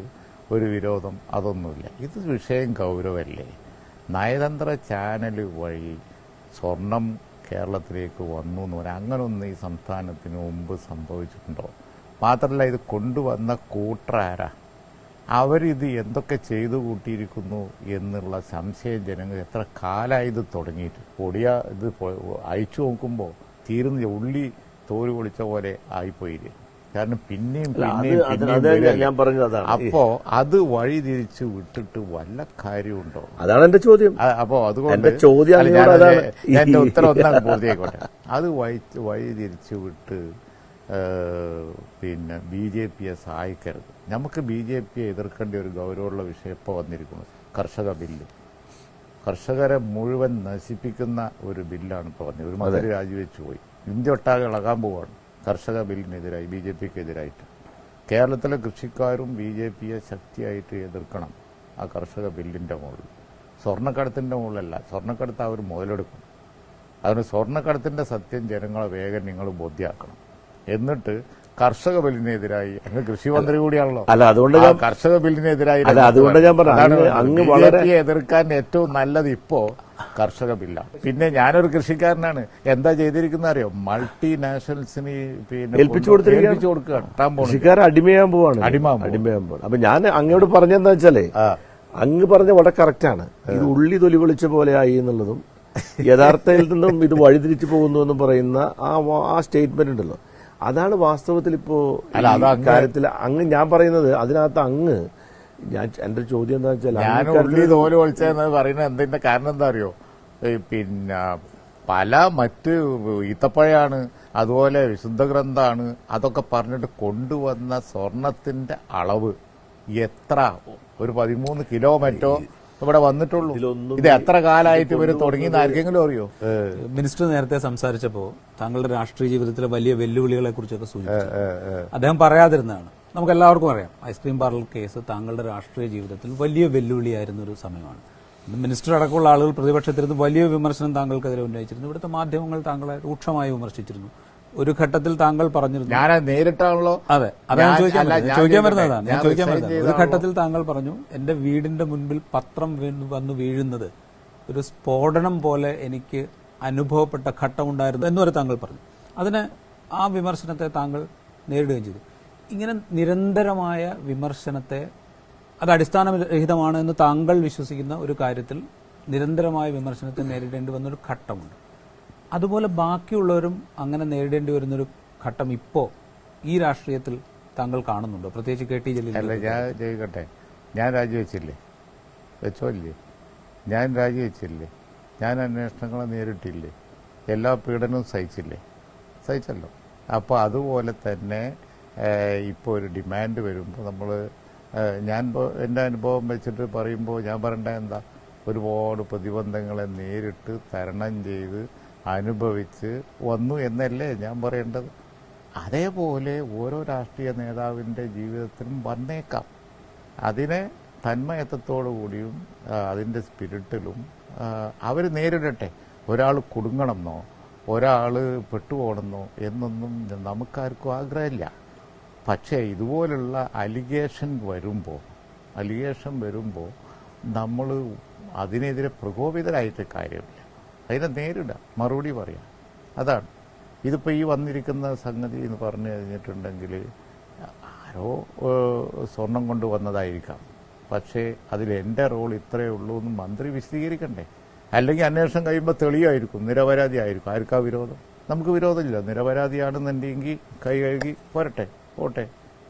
ഒരു വിരോധം അതൊന്നുമില്ല. ഇത് വിഷയം ഗൗരവമല്ലേ? നയതന്ത്ര ചാനൽ വഴി സ്വർണം കേരളത്തിലേക്ക് വന്നു എന്ന് പറയാം, അങ്ങനൊന്നും ഈ സംസ്ഥാനത്തിന് മുമ്പ് സംഭവിച്ചിട്ടുണ്ടോ? മാത്രമല്ല, ഇത് കൊണ്ടുവന്ന കൂട്ടരാരാ? അവരിത് എന്തൊക്കെ ചെയ്തു കൂട്ടിയിരിക്കുന്നു എന്നുള്ള സംശയം ജനങ്ങൾ എത്ര കാലമായി ഇത് തുടങ്ങിയിട്ട്. ഇത് അയച്ചു നോക്കുമ്പോൾ തീരുന്ന ഉള്ളി തോല് പൊളിച്ച പോലെ ആയിപ്പോയില്ലേ. കാരണം പിന്നെയും ഞാൻ പറഞ്ഞത് അതാണ്. അപ്പോ അത് വഴി തിരിച്ചു വിട്ടിട്ട് വല്ല കാര്യമുണ്ടോ? അതാണ് എന്റെ ചോദ്യം. അപ്പോ അതുകൊണ്ട് എന്റെ ഉത്തരം ഒന്നാണ് പൂർത്തിയായിക്കോട്ടെ. അത് വഴി തിരിച്ചു വിട്ട് പിന്നെ BJPയെ സഹായിക്കരുത്. നമുക്ക് BJPയെ എതിർക്കേണ്ട ഒരു ഗൗരവമുള്ള വിഷയം ഇപ്പോൾ വന്നിരിക്കുന്നു. കർഷക ബില്ല്, കർഷകരെ മുഴുവൻ നശിപ്പിക്കുന്ന ഒരു ബില്ലാണ് ഇപ്പോൾ വന്നത്. ഒരു മന്ത്രി രാജിവെച്ചു പോയി. ഇന്ത്യ ഒട്ടാകെ ഇളകാൻ പോവാണ് കർഷക ബില്ലിനെതിരായി, BJPക്ക് എതിരായിട്ട്. കേരളത്തിലെ കൃഷിക്കാരും BJPയെ ശക്തിയായിട്ട് എതിർക്കണം ആ കർഷക ബില്ലിന്റെ മുകളിൽ. സ്വർണ്ണക്കടത്തിന്റെ മുകളിലല്ല, സ്വർണ്ണക്കടത്ത് അവർ മുതലെടുക്കും. അതിന് സ്വർണ്ണക്കടത്തിന്റെ സത്യം ജനങ്ങളെ വേഗം നിങ്ങൾ ബോധ്യമാക്കണം. എന്നിട്ട് കർഷക ബില്ലിനെതിരായി, അങ്ങ് കൃഷിമന്ത്രി കൂടിയാണല്ലോ, അല്ല അതുകൊണ്ട് കർഷക ബില്ലിനെതിരായി അതുകൊണ്ട് ഞാൻ BJPയെ എതിർക്കാൻ ഏറ്റവും നല്ലത് ഇപ്പോ കർഷക ബില്ലാണ്. പിന്നെ ഞാനൊരു കൃഷിക്കാരനാണ്, എന്താ ചെയ്തിരിക്കുന്ന അറിയോ? മൾട്ടിനാഷണൽസിന് പിന്നെ ഏൽപ്പിച്ചു കൊടുക്കുകയാണ്. കൃഷിക്കാരെ അടിമയാൻ പോവാണ്. അപ്പൊ ഞാൻ അങ്ങോട്ട് പറഞ്ഞെന്താ വെച്ചാലേ, അങ്ങ് പറഞ്ഞ വളരെ കറക്റ്റാണ്. ഇത് ഉള്ളി തൊലി പൊളിച്ച പോലെ ആയി എന്നുള്ളതും യഥാർത്ഥത്തിൽ നിന്നും ഇത് വഴിതിരിച്ചു പോകുന്നു എന്ന് പറയുന്ന ആ സ്റ്റേറ്റ്മെന്റ് ഉണ്ടല്ലോ, അതാണ് വാസ്തവത്തിൽ ഇപ്പോ കാര്യത്തിൽ അങ്ങ് ഞാൻ പറയുന്നത്. അതിനകത്ത് അങ്ങ് എന്റെ ചോദ്യം എന്താ വെച്ചാൽ, ഞാൻ ഉള്ളി തോല് പൊളിച്ചെന്ന് പറയുന്നത് എന്തിന്റെ കാരണം എന്താ അറിയോ? പിന്നെ പല മറ്റ് ഈത്തപ്പഴമാണ്, അതുപോലെ വിശുദ്ധ ഗ്രന്ഥാണ്, അതൊക്കെ പറഞ്ഞിട്ട് കൊണ്ടുവന്ന സ്വർണത്തിന്റെ അളവ് എത്ര? ഒരു 13 കിലോ മറ്റോ ഇവിടെ വന്നിട്ടുള്ളൂ. ഇത് എത്ര കാലമായിട്ട് ഇവര് തുടങ്ങി ആർക്കെങ്കിലും അറിയോ? മിനിസ്റ്റർ നേരത്തെ സംസാരിച്ചപ്പോ താങ്കളുടെ രാഷ്ട്രീയ ജീവിതത്തിലെ വലിയ വെല്ലുവിളികളെ കുറിച്ചൊക്കെ സൂചിപ്പിച്ചു. അദ്ദേഹം പറയാതിരുന്നതാണ്, നമുക്ക് എല്ലാവർക്കും അറിയാം. ഐസ്ക്രീം പാർലർ കേസ് താങ്കളുടെ രാഷ്ട്രീയ ജീവിതത്തിൽ വലിയ വെല്ലുവിളിയായിരുന്ന ഒരു സമയമാണ്. മിനിസ്റ്റർ അടക്കമുള്ള ആളുകൾ പ്രതിപക്ഷത്തിരുന്ന് വലിയ വിമർശനം താങ്കൾക്കെതിരെ ഉന്നയിച്ചിരുന്നു. ഇവിടുത്തെ മാധ്യമങ്ങൾ താങ്കളെ രൂക്ഷമായി വിമർശിച്ചിരുന്നു. ഒരു ഘട്ടത്തിൽ താങ്കൾ പറഞ്ഞിരുന്നു, ഞാൻ നേരിട്ടാണല്ലോ. അതെ, അതാണ് ചോദിക്കാൻ വരുന്നതാണ്. ഒരു ഘട്ടത്തിൽ താങ്കൾ പറഞ്ഞു, എന്റെ വീടിന്റെ മുൻപിൽ പത്രം വന്നു വീഴുന്നത് ഒരു സ്ഫോടനം പോലെ എനിക്ക് അനുഭവപ്പെട്ട ഘട്ടമുണ്ടായിരുന്നു എന്നുവരെ താങ്കൾ പറഞ്ഞു. അതിന് ആ വിമർശനത്തെ താങ്കൾ നേരിടുകയും ചെയ്തു. ഇങ്ങനെ നിരന്തരമായ വിമർശനത്തെ, അത് അടിസ്ഥാനരഹിതമാണ് എന്ന് താങ്കൾ വിശ്വസിക്കുന്ന ഒരു കാര്യത്തിൽ നിരന്തരമായ വിമർശനത്തെ നേരിടേണ്ടി വന്നൊരു ഘട്ടമുണ്ട്. അതുപോലെ ബാക്കിയുള്ളവരും അങ്ങനെ നേരിടേണ്ടി വരുന്നൊരു ഘട്ടം ഇപ്പോ ഈ രാഷ്ട്രീയത്തിൽ താങ്കൾ കാണുന്നുണ്ടോ? പ്രത്യേകിച്ച് KT ജലീൽ. അല്ല, ഞാൻ ചോദിക്കട്ടെ, ഞാൻ രാജിവെച്ചില്ലേ? വെച്ചോല്ലേ? ഞാൻ രാജിവെച്ചില്ലേ? ഞാൻ അന്വേഷണങ്ങളെ നേരിട്ടില്ലേ? എല്ലാ പീഡനവും സഹിച്ചല്ലോ. അപ്പോൾ അതുപോലെ തന്നെ ഇപ്പോൾ ഒരു ഡിമാൻഡ് വരുമ്പോൾ നമ്മൾ, ഞാൻ എൻ്റെ അനുഭവം വെച്ചിട്ട് പറയുമ്പോൾ ഞാൻ പറയേണ്ട എന്താ, ഒരുപാട് പ്രതിബന്ധങ്ങളെ നേരിട്ട് തരണം ചെയ്ത് അനുഭവിച്ച് വന്നു എന്നല്ലേ ഞാൻ പറയേണ്ടത്. അതേപോലെ ഓരോ രാഷ്ട്രീയ നേതാവിൻ്റെ ജീവിതത്തിലും വന്നേക്കാം. അതിനെ തന്മയത്വത്തോടു കൂടിയും അതിൻ്റെ സ്പിരിറ്റിലും അവർ നേരിടട്ടെ. ഒരാൾ കുടുങ്ങണമെന്നോ ഒരാൾ പെട്ടുപോകണമെന്നോ എന്നൊന്നും നമുക്കാർക്കും ആഗ്രഹമില്ല. പക്ഷേ ഇതുപോലുള്ള അലിഗേഷൻ വരുമ്പോൾ നമ്മൾ അതിനെതിരെ പ്രകോപിതരായിട്ട് കാര്യമില്ല. അതിനെ നേരിടുക, മറുപടി പറയാം. അതാണ് ഇതിപ്പോൾ ഈ വന്നിരിക്കുന്ന സംഗതി എന്ന് പറഞ്ഞു കഴിഞ്ഞിട്ടുണ്ടെങ്കിൽ, ആരോ സ്വർണം കൊണ്ടുവന്നതായിരിക്കാം. പക്ഷേ അതിൽ എൻ്റെ റോൾ ഇത്രയേ ഉള്ളൂ എന്ന് മന്ത്രി വിശദീകരിക്കണ്ടേ? അല്ലെങ്കിൽ അന്വേഷണം കഴിയുമ്പോൾ തെളിയായിരിക്കും, നിരപരാധി ആയിരിക്കും. ആർക്കാ വിരോധം? നമുക്ക് വിരോധമില്ല. നിരപരാധിയാണെന്നുണ്ടെങ്കിൽ കൈ കഴുകി പോരട്ടെ,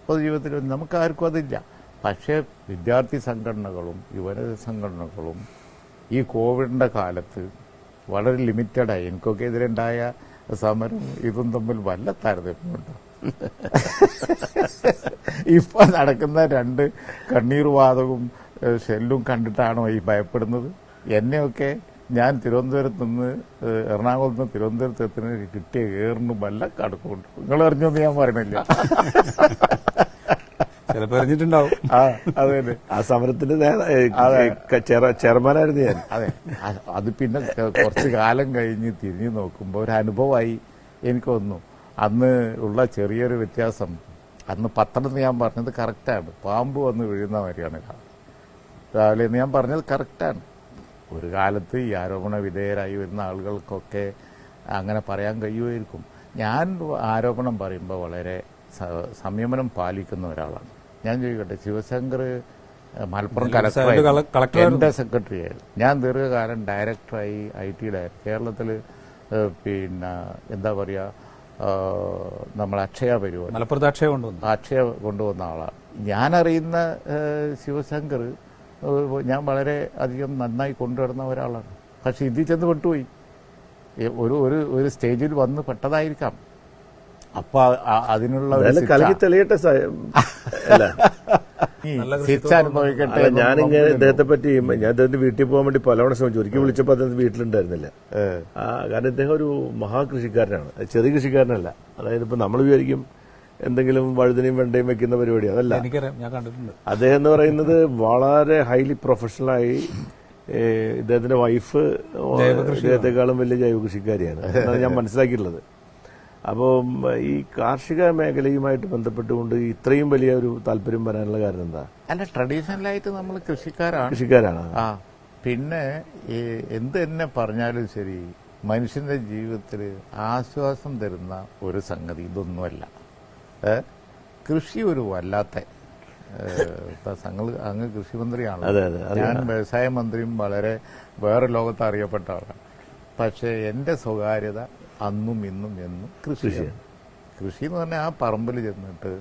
പൊതുജീവിതത്തിൽ നമുക്കാർക്കും അതില്ല. പക്ഷേ വിദ്യാർത്ഥി സംഘടനകളും യുവജന സംഘടനകളും ഈ കോവിഡിൻ്റെ കാലത്ത് വളരെ ലിമിറ്റഡായി, എനിക്കൊക്കെ എതിരുണ്ടായ സമരം ഇതും തമ്മിൽ വല്ല താരതമ്യമുണ്ടോ? ഇപ്പൊ നടക്കുന്ന 2 കണ്ണീർവാതകവും ഷെല്ലും കണ്ടിട്ടാണോ ഈ ഭയപ്പെടുന്നത്? എന്നെയൊക്കെ ഞാൻ തിരുവനന്തപുരത്ത് നിന്ന് എറണാകുളത്ത് നിന്ന് തിരുവനന്തപുരത്ത് എത്തുന്ന കിട്ടിയ ഏറിന് വല്ല കടക്കുണ്ട്. നിങ്ങൾ അറിഞ്ഞൊന്നും ഞാൻ പറയണില്ല. ചിലപ്പോ അറിഞ്ഞിട്ടുണ്ടാവും. അതെ, ആ സമരത്തിന്റെ ചെയർമാനായിരുന്നു ഞാൻ. അതെ. അത് പിന്നെ കുറച്ച് കാലം കഴിഞ്ഞ് തിരിഞ്ഞു നോക്കുമ്പോൾ ഒരു അനുഭവമായി എനിക്ക് തോന്നുന്നു. അന്ന് ഉള്ള ചെറിയൊരു വ്യത്യാസം, അന്ന് പത്രത്തിൽ ഞാൻ പറഞ്ഞത് കറക്റ്റാണ്. പാമ്പ് വന്ന് വീഴുന്ന മാതിരിയാണ് രാവിലെ എന്ന് ഞാൻ പറഞ്ഞത് കറക്റ്റാണ്. ഒരു കാലത്ത് ഈ ആരോപണ വിധേയരായി വരുന്ന ആളുകൾക്കൊക്കെ അങ്ങനെ പറയാൻ കഴിയുമായിരിക്കും. ഞാൻ ആരോപണം പറയുമ്പോൾ വളരെ സംയമനം പാലിക്കുന്ന ഒരാളാണ്. ഞാൻ ചോദിക്കട്ടെ, ശിവശങ്കർ മലപ്പുറം കളക്ടറായി എന്റെ സെക്രട്ടറി ആയിരുന്നു. ഞാൻ ദീർഘകാലം ഡയറക്ടറായി IT ഡയറക്ടർ കേരളത്തിൽ. പിന്നെ എന്താ പറയുക, നമ്മൾ അക്ഷയ പരിപാടി മലപ്പുറത്ത് അക്ഷയ കൊണ്ടുവന്ന ആളാണ്. ഞാനറിയുന്ന ശിവശങ്കർ ഞാൻ വളരെ അധികം നന്നായി കൊണ്ടുവരുന്ന ഒരാളാണ്. പക്ഷെ ഇതിൽ ചെന്ന് പെട്ടുപോയി. ഒരു സ്റ്റേജിൽ വന്ന് പെട്ടതായിരിക്കാം. അപ്പൊ അതിനുള്ള അനുഭവിക്കട്ടെ. ഞാനിങ്ങനെ ഇദ്ദേഹത്തെ പറ്റി ഞാൻ ഇദ്ദേഹത്തിന്റെ വീട്ടിൽ പോകാൻ വേണ്ടി പലവണ ശ്രമിച്ചു. ഒരിക്കൽ വിളിച്ചപ്പോൾ അദ്ദേഹം വീട്ടിലുണ്ടായിരുന്നില്ല. കാരണം ഇദ്ദേഹം ഒരു മഹാകൃഷിക്കാരനാണ്, ചെറിയ കൃഷിക്കാരനല്ല. അതായത് ഇപ്പൊ നമ്മൾ വിചാരിക്കും എന്തെങ്കിലും വഴുതനയും വെണ്ടയും വെക്കുന്ന പരിപാടി, അതല്ല. ഞാൻ കണ്ടിട്ടുണ്ട്. അദ്ദേഹം എന്ന് പറയുന്നത് വളരെ ഹൈലി പ്രൊഫഷണലായി. ഇദ്ദേഹത്തിന്റെ വൈഫ് ഇദ്ദേഹത്തെക്കാളും വലിയ ജൈവ കൃഷിക്കാരിയാണ് എന്നാണ് ഞാൻ മനസ്സിലാക്കിയിട്ടുള്ളത്. അപ്പം ഈ കാർഷിക മേഖലയുമായിട്ട് ബന്ധപ്പെട്ടുകൊണ്ട് ഇത്രയും വലിയ ഒരു താല്പര്യം വരാനുള്ള കാരണം എന്താ? അല്ല, ട്രഡീഷണലായിട്ട് നമ്മൾ കൃഷിക്കാരാണ്. പിന്നെ എന്ത് തന്നെ പറഞ്ഞാലും ശരി, മനുഷ്യന്റെ ജീവിതത്തിൽ ആശ്വാസം തരുന്ന ഒരു സംഗതി ഇതൊന്നുമല്ല. കൃഷി ഒരു വല്ലാത്ത അങ്ങ് കൃഷിമന്ത്രിയാണ്, ഞാൻ വ്യവസായ മന്ത്രിയും വളരെ വേറെ ലോകത്ത് അറിയപ്പെട്ട ആളാണ്. പക്ഷെ എന്റെ സ്വകാര്യത അന്നും ഇന്നും എന്നും കൃഷിയാണ്. കൃഷി എന്ന് പറഞ്ഞാൽ ആ പറമ്പിൽ ചെന്നിട്ട്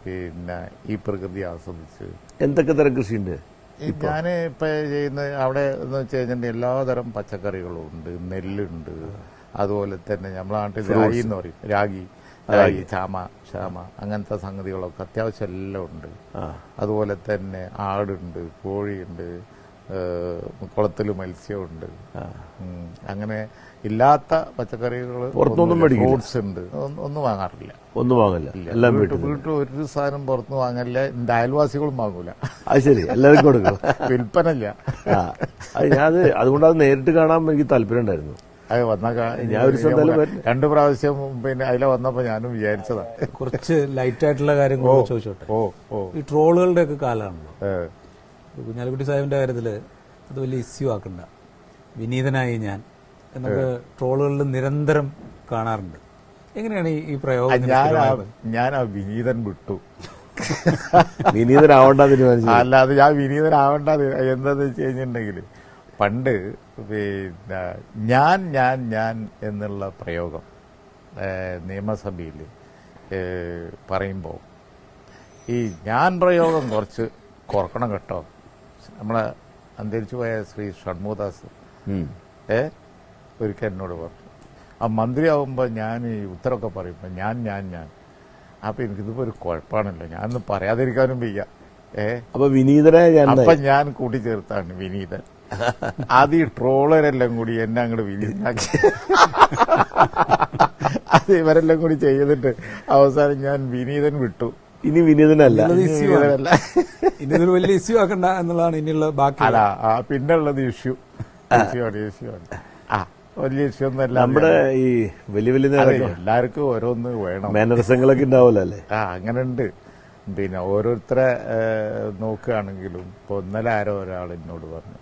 പിന്നെ ഈ പ്രകൃതി ആസ്വദിച്ച്. എന്തൊക്കെ തരം കൃഷിയുണ്ട് ഞാൻ ഇപ്പൊ ചെയ്യുന്ന അവിടെ എന്ന് വെച്ച് കഴിഞ്ഞിട്ടുണ്ടെങ്കിൽ എല്ലാതരം പച്ചക്കറികളും ഉണ്ട്, നെല്ലുണ്ട്, അതുപോലെ തന്നെ നമ്മളെ നാട്ടിൽ രാഗി എന്ന് പറയും, രാഗി, ചാമ അങ്ങനത്തെ സംഗതികളൊക്കെ അത്യാവശ്യം എല്ലാം ഉണ്ട്. അതുപോലെ തന്നെ ആടുണ്ട്, കോഴിയുണ്ട്, കുളത്തിൽ മത്സ്യമുണ്ട്. അങ്ങനെ ഇല്ലാത്ത പച്ചക്കറികൾ, ഫ്രൂട്ട്സ് ഉണ്ട്. ഒന്നും വാങ്ങാറില്ല. വീട്ടിൽ ഒരു സാധനം പുറത്തുനിന്ന് വാങ്ങാനില്ല. എന്റെ അയൽവാസികളും വാങ്ങൂല. അത് ശരി, എല്ലാവർക്കും കൊടുക്കും. വിൽപ്പനല്ല. അതുകൊണ്ട് അത് നേരിട്ട് കാണാൻ എനിക്ക് താല്പര്യം ഉണ്ടായിരുന്നു. അത് വന്ന ഞാൻ ഒരു 2 പ്രാവശ്യം പിന്നെ അതിലെ വന്നപ്പോ ഞാനും വിചാരിച്ചതാ. കുറച്ച് ലൈറ്റ് ആയിട്ടുള്ള കാര്യങ്ങൾ ചോദിച്ചോട്ടെ. ഈ ട്രോളുകളുടെ ഒക്കെ കാലമാണല്ലോ. കുഞ്ഞാലിക്കുട്ടി സാഹിബിന്റെ കാര്യത്തില് അത് വലിയ ഇഷ്യൂ ആക്കണ്ട, വിനീതനായി ഞാൻ എന്നൊക്കെ ട്രോളുകളിൽ നിരന്തരം കാണാറുണ്ട്. എങ്ങനെയാണ് ഈ പ്രയോഗം? ഞാൻ ആ വിനീതൻ വിട്ടു. വിനീതനാവണ്ട തീരുമാനിച്ചു. അല്ലാതെ ഞാൻ വിനീതനാവണ്ട. എന്താന്ന് വെച്ച് കഴിഞ്ഞിട്ടുണ്ടെങ്കിൽ പണ്ട് പിന്നെ ഞാൻ എന്നുള്ള പ്രയോഗം നിയമസഭയിൽ പറയുമ്പോൾ ഈ ഞാൻ പ്രയോഗം കുറച്ച് കുറക്കണം കേട്ടോ. നമ്മളെ അന്തരിച്ചു പോയ ശ്രീ ഷൺമുഖദാസ് ഒരിക്കൽ എന്നോട് പറഞ്ഞു, ആ മന്ത്രിയാവുമ്പോൾ ഞാൻ ഈ ഉത്തരവൊക്കെ പറയുമ്പോൾ ഞാൻ അപ്പൊ എനിക്കിതിപ്പോ ഒരു കുഴപ്പമാണല്ലോ, ഞാനൊന്നും പറയാതിരിക്കാനും വയ്യ. അപ്പൊ വിനീതനെ ഞാൻ കൂട്ടിച്ചേർത്താണ് വിനീതൻ. അത് ഈ ട്രോളരെല്ലാം കൂടി എന്നെ അങ്ങോട്ട് വിനീതനാക്കി. അത് ഇവരെല്ലാം കൂടി ചെയ്തിട്ട് അവസാനം ഞാൻ വിനീതൻ വിട്ടു. ഇനി വിനീതനല്ല. ഇതൊരു വലിയ ഇഷ്യൂ ആക്കണ്ട എന്നുള്ളതാണ് ഇനിയുള്ള ബാക്കി. അല്ല, പിന്നുള്ളത് ഇഷ്യൂ വലിയ ഇഷ്യൂ ഒന്നല്ല. നമ്മുടെ ഈ വലിയ എല്ലാവർക്കും ഓരോന്ന് വേണം, മാനറിസങ്ങളൊക്കെ ഉണ്ടാവില്ല അല്ലേ? അങ്ങനെ ഉണ്ട്. പിന്നെ ഓരോരുത്തരെ നോക്കുകയാണെങ്കിലും ഇപ്പൊ ഇന്നലെ ഒരാൾ എന്നോട് പറഞ്ഞു,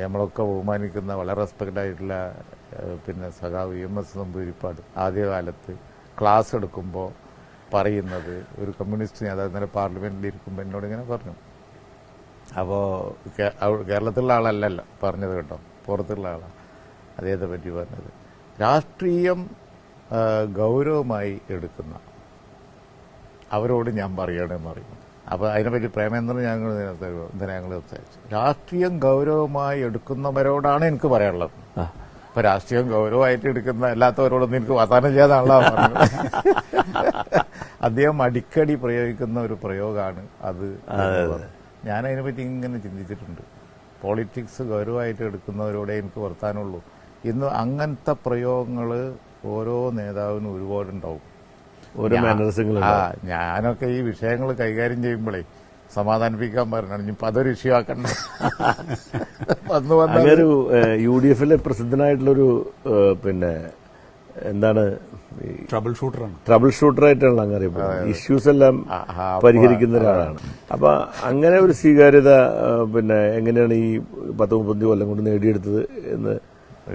നമ്മളൊക്കെ ബഹുമാനിക്കുന്ന വളരെ റെസ്പെക്ട് ആയിട്ടുള്ള പിന്നെ സഖാവ് EMS നമ്പൂതിരിപ്പാട് ആദ്യകാലത്ത് ക്ലാസ് എടുക്കുമ്പോൾ പറയുന്നത് ഒരു കമ്മ്യൂണിസ്റ്റ് നേതാവ് ഇന്നലെ പാർലമെന്റിൽ ഇരിക്കുമ്പോൾ എന്നോട് ഇങ്ങനെ പറഞ്ഞു. അപ്പോൾ കേരളത്തിലുള്ള ആളല്ലല്ലോ പറഞ്ഞത് കേട്ടോ, പുറത്തുള്ള ആളാണ് അദ്ദേഹത്തെ പറ്റി പറഞ്ഞത്. രാഷ്ട്രീയം ഗൗരവമായി എടുക്കുന്ന അവരോട് ഞാൻ പറയണമെന്ന് പറയും. അപ്പോൾ അതിനെപ്പറ്റി പ്രേമേന്ദ്രൻ ഞങ്ങൾ സംസാരിച്ചു. രാഷ്ട്രീയം ഗൗരവമായി എടുക്കുന്നവരോടാണ് എനിക്ക് പറയാനുള്ളത്. ഇപ്പൊ രാഷ്ട്രീയം ഗൗരവമായിട്ട് എടുക്കുന്ന അല്ലാത്തവരോടൊന്നും എനിക്ക് വാഗ്ദാനം ചെയ്യാതാണല്ലോ പറഞ്ഞത്. അദ്ദേഹം അടിക്കടി പ്രയോഗിക്കുന്ന ഒരു പ്രയോഗമാണ് അത്. ഞാൻ അതിനെപ്പറ്റി ഇങ്ങനെ ചിന്തിച്ചിട്ടുണ്ട്. പോളിറ്റിക്സ് ഗൗരവമായിട്ട് എടുക്കുന്നവരോടെ എനിക്ക് വർത്താനുള്ളൂ. ഇന്ന് അങ്ങനത്തെ പ്രയോഗങ്ങൾ ഓരോ നേതാവിനും ഒരുപാടുണ്ടാവും. ഓരോ മാനറിസങ്ങളും ഞാനൊക്കെ ഈ വിഷയങ്ങൾ കൈകാര്യം ചെയ്യുമ്പോഴേ സമാധാനിപ്പിക്കാൻ പറഞ്ഞാണ് ഇനിയിപ്പോൾ അതൊരു ഇഷ്യൂ ആക്കണ്ട. അങ്ങനൊരു UDF-ലെ പ്രസിദ്ധനായിട്ടുള്ളൊരു പിന്നെ എന്താണ് ട്രബിൾ ഷൂട്ടറായിട്ടാണ് അങ്ങ് അറിയപ്പെടുന്നത്. ഇഷ്യൂസ് എല്ലാം പരിഹരിക്കുന്ന ഒരാളാണ്. അപ്പൊ അങ്ങനെ ഒരു സ്വീകാര്യത പിന്നെ എങ്ങനെയാണ് ഈ 10-35 കൊല്ലം കൊണ്ട് നേടിയെടുത്തത് എന്ന്?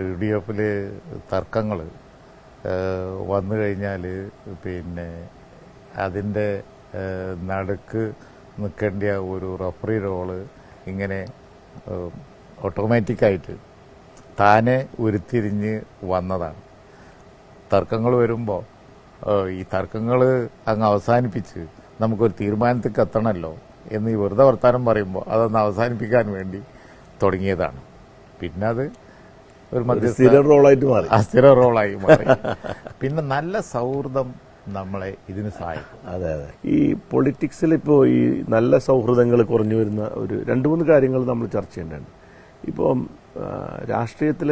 UDF-ല് തർക്കങ്ങൾ വന്നു കഴിഞ്ഞാൽ പിന്നെ അതിൻ്റെ നടുക്ക് നിൽക്കേണ്ട ഒരു റഫറി റോള് ഇങ്ങനെ ഓട്ടോമാറ്റിക്കായിട്ട് താനെ ഉരുത്തിരിഞ്ഞ് വന്നതാണ്. തർക്കങ്ങൾ വരുമ്പോൾ ഈ തർക്കങ്ങൾ അങ്ങ് അവസാനിപ്പിച്ച് നമുക്കൊരു തീരുമാനത്തിലേക്ക് എത്തണമല്ലോ എന്ന് ഈ വെറുതെ വർത്താനം പറയുമ്പോൾ അതൊന്ന് അവസാനിപ്പിക്കാൻ വേണ്ടി തുടങ്ങിയതാണ്. പിന്നെ അത് ഒരു സ്ഥിര റോളായിട്ട് മാറി. സ്ഥിര റോളായി മാറി. പിന്നെ നല്ല സൗഹൃദം നമ്മളെ ഇതിന് സഹായിക്കും. അതെ അതെ. ഈ പൊളിറ്റിക്സിൽ ഇപ്പോൾ ഈ നല്ല സൗഹൃദങ്ങൾ കുറഞ്ഞു വരുന്ന ഒരു 2-3 കാര്യങ്ങൾ നമ്മൾ ചർച്ച ചെയ്യേണ്ടതുണ്ട്. ഇപ്പം രാഷ്ട്രീയത്തിൽ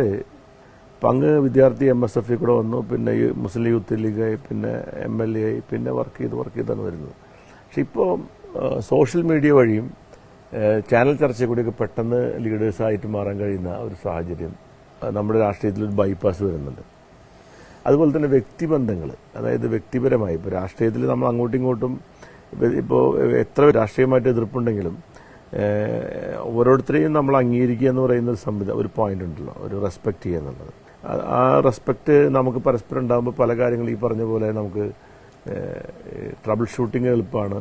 അങ്ങ് വിദ്യാർത്ഥി MSF കൂടെ വന്നു, പിന്നെ ഈ മുസ്ലിം യൂത്ത് ലീഗായി, പിന്നെ MLA ആയി, പിന്നെ വർക്ക് ചെയ്താണ് വരുന്നത്. പക്ഷെ ഇപ്പോൾ സോഷ്യൽ മീഡിയ വഴിയും ചാനൽ ചർച്ച കൂടിയൊക്കെ പെട്ടെന്ന് ലീഡേഴ്സായിട്ട് മാറാൻ കഴിയുന്ന ഒരു സാഹചര്യം നമ്മുടെ രാഷ്ട്രീയത്തിൽ ഒരു ബൈപ്പാസ് വരുന്നുണ്ട്. അതുപോലെ തന്നെ വ്യക്തിബന്ധങ്ങൾ, അതായത് വ്യക്തിപരമായി ഇപ്പോൾ രാഷ്ട്രീയത്തിൽ നമ്മൾ അങ്ങോട്ടും ഇങ്ങോട്ടും ഇപ്പോൾ എത്ര രാഷ്ട്രീയമായിട്ട് എതിർപ്പുണ്ടെങ്കിലും ഓരോരുത്തരെയും നമ്മൾ അംഗീകരിക്കുക എന്ന് പറയുന്ന ഒരു പോയിന്റ് ഉണ്ടല്ലോ, ഒരു റെസ്പെക്ട് ചെയ്യുക എന്നുള്ളത്. ആ റെസ്പെക്ട് നമുക്ക് പരസ്പരം ഉണ്ടാകുമ്പോൾ പല കാര്യങ്ങളും ഈ പറഞ്ഞ പോലെ നമുക്ക് ട്രബിൾ ഷൂട്ടിങ് എളുപ്പമാണ്,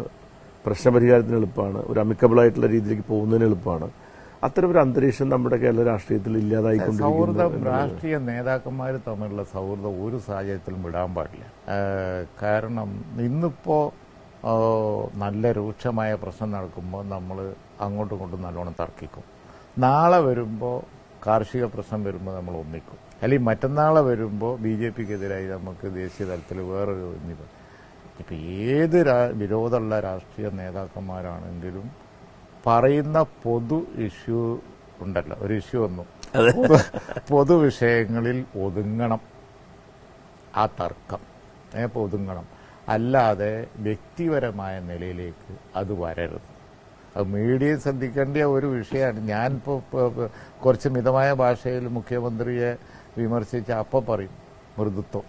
പ്രശ്നപരിഹാരത്തിന് എളുപ്പമാണ്, ഒരു അമിക്കബിളായിട്ടുള്ള രീതിയിലേക്ക് പോകുന്നതിന് എളുപ്പമാണ്. അത്തരം ഒരു അന്തരീക്ഷം നമ്മുടെ കേരള രാഷ്ട്രീയത്തിൽ ഇല്ലാതായിക്കൊണ്ടിരിക്കുന്നു. സൗഹൃദം രാഷ്ട്രീയ നേതാക്കന്മാർ തമ്മിലുള്ള സൗഹൃദം ഒരു സാഹചര്യത്തിലും വിടാൻ പാടില്ല. കാരണം ഇന്നിപ്പോ നല്ല രൂക്ഷമായ പ്രശ്നം നടക്കുമ്പോൾ നമ്മൾ അങ്ങോട്ടും ഇങ്ങോട്ടും നല്ലോണം തർക്കിക്കും. നാളെ വരുമ്പോൾ കാർഷിക പ്രശ്നം വരുമ്പോൾ നമ്മൾ ഒന്നിക്കും. അല്ലെങ്കിൽ മറ്റന്നാളെ വരുമ്പോൾ BJPക്കെതിരായി നമുക്ക് ദേശീയ തലത്തിൽ വേറൊരു ഇപ്പം ഏത് വിരോധമുള്ള രാഷ്ട്രീയ നേതാക്കന്മാരാണെങ്കിലും പറയുന്ന പൊതു ഇഷ്യൂ ഉണ്ടല്ലോ, ഒരു ഇഷ്യൂ ഒന്നും പൊതുവിഷയങ്ങളിൽ ഒതുങ്ങണം. ആ തർക്കം ഒതുങ്ങണം. അല്ലാതെ വ്യക്തിപരമായ നിലയിലേക്ക് അത് വരരുത്. അത് മീഡിയയെ ശ്രദ്ധിക്കേണ്ട ഒരു വിഷയമാണ്. ഞാനിപ്പോൾ കുറച്ച് മിതമായ ഭാഷയിൽ മുഖ്യമന്ത്രിയെ വിമർശിച്ച അപ്പം പറയും മൃദുത്വം,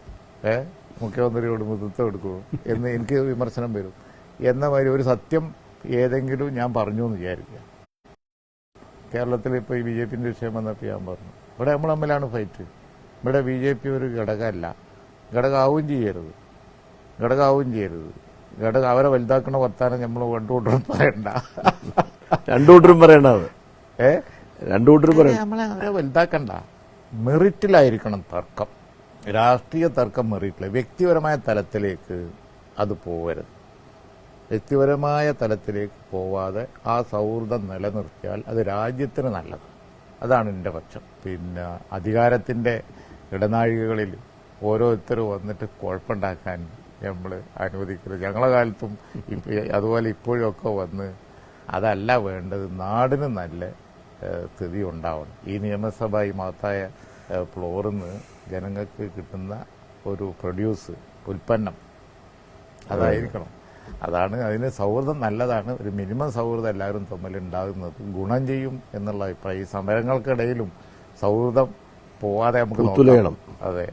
മുഖ്യമന്ത്രിയോട് മൃദുത്വം എടുക്കുമോ എന്ന് എനിക്ക് വിമർശനം വരും. എന്ന മാതിരി ഒരു സത്യം ഏതെങ്കിലും ഞാൻ പറഞ്ഞു എന്ന് വിചാരിക്കുക. കേരളത്തിൽ ഇപ്പോൾ ഈ BJPന്റെ വിഷയം വന്നപ്പോൾ ഞാൻ പറഞ്ഞു, ഇവിടെ നമ്മൾ തമ്മിലാണ് ഫൈറ്റ്. ഇവിടെ BJP ഒരു ഘടകമല്ല, ഘടകമാവുകയും ചെയ്യരുത്. അവരെ വലുതാക്കണ വർത്താനം നമ്മൾ രണ്ടുകൂട്ടരും പറയണ്ട. നമ്മളെ അവരെ വലുതാക്കണ്ട. മെറിറ്റിലായിരിക്കണം തർക്കം. രാഷ്ട്രീയ തർക്കം മെറിറ്റില്ല. വ്യക്തിപരമായ തലത്തിലേക്ക് അത് പോകരുത്. വ്യക്തിപരമായ തലത്തിലേക്ക് പോവാതെ ആ സൗഹൃദം നിലനിർത്തിയാൽ അത് രാജ്യത്തിന് നല്ലത്. അതാണ് എൻ്റെ പക്ഷം. പിന്നെ അധികാരത്തിൻ്റെ ഇടനാഴികകളിൽ ഓരോരുത്തരും വന്നിട്ട് കുഴപ്പമുണ്ടാക്കാൻ നമ്മൾ അനുവദിക്കരുത്. ഞങ്ങളെ കാലത്തും അതുപോലെ ഇപ്പോഴൊക്കെ വന്ന് അതല്ല വേണ്ടത്. നാടിന് നല്ല സ്ഥിതി ഉണ്ടാവണം. ഈ നിയമസഭ ഈ മഹത്തായ ഫ്ലോറിന്ന് ജനങ്ങൾക്ക് കിട്ടുന്ന ഒരു ഉൽപ്പന്നം അതായിരിക്കണം. അതാണ് അതിന് സൗഹൃദം നല്ലതാണ്. ഒരു മിനിമം സൗഹൃദം എല്ലാവരും തമ്മിലുണ്ടാകുന്നത് ഗുണം ചെയ്യും എന്നുള്ള അഭിപ്രായം. ഈ സമരങ്ങൾക്കിടയിലും സൗഹൃദം പോവാതെ നമുക്ക് നോക്കാം. അതെ.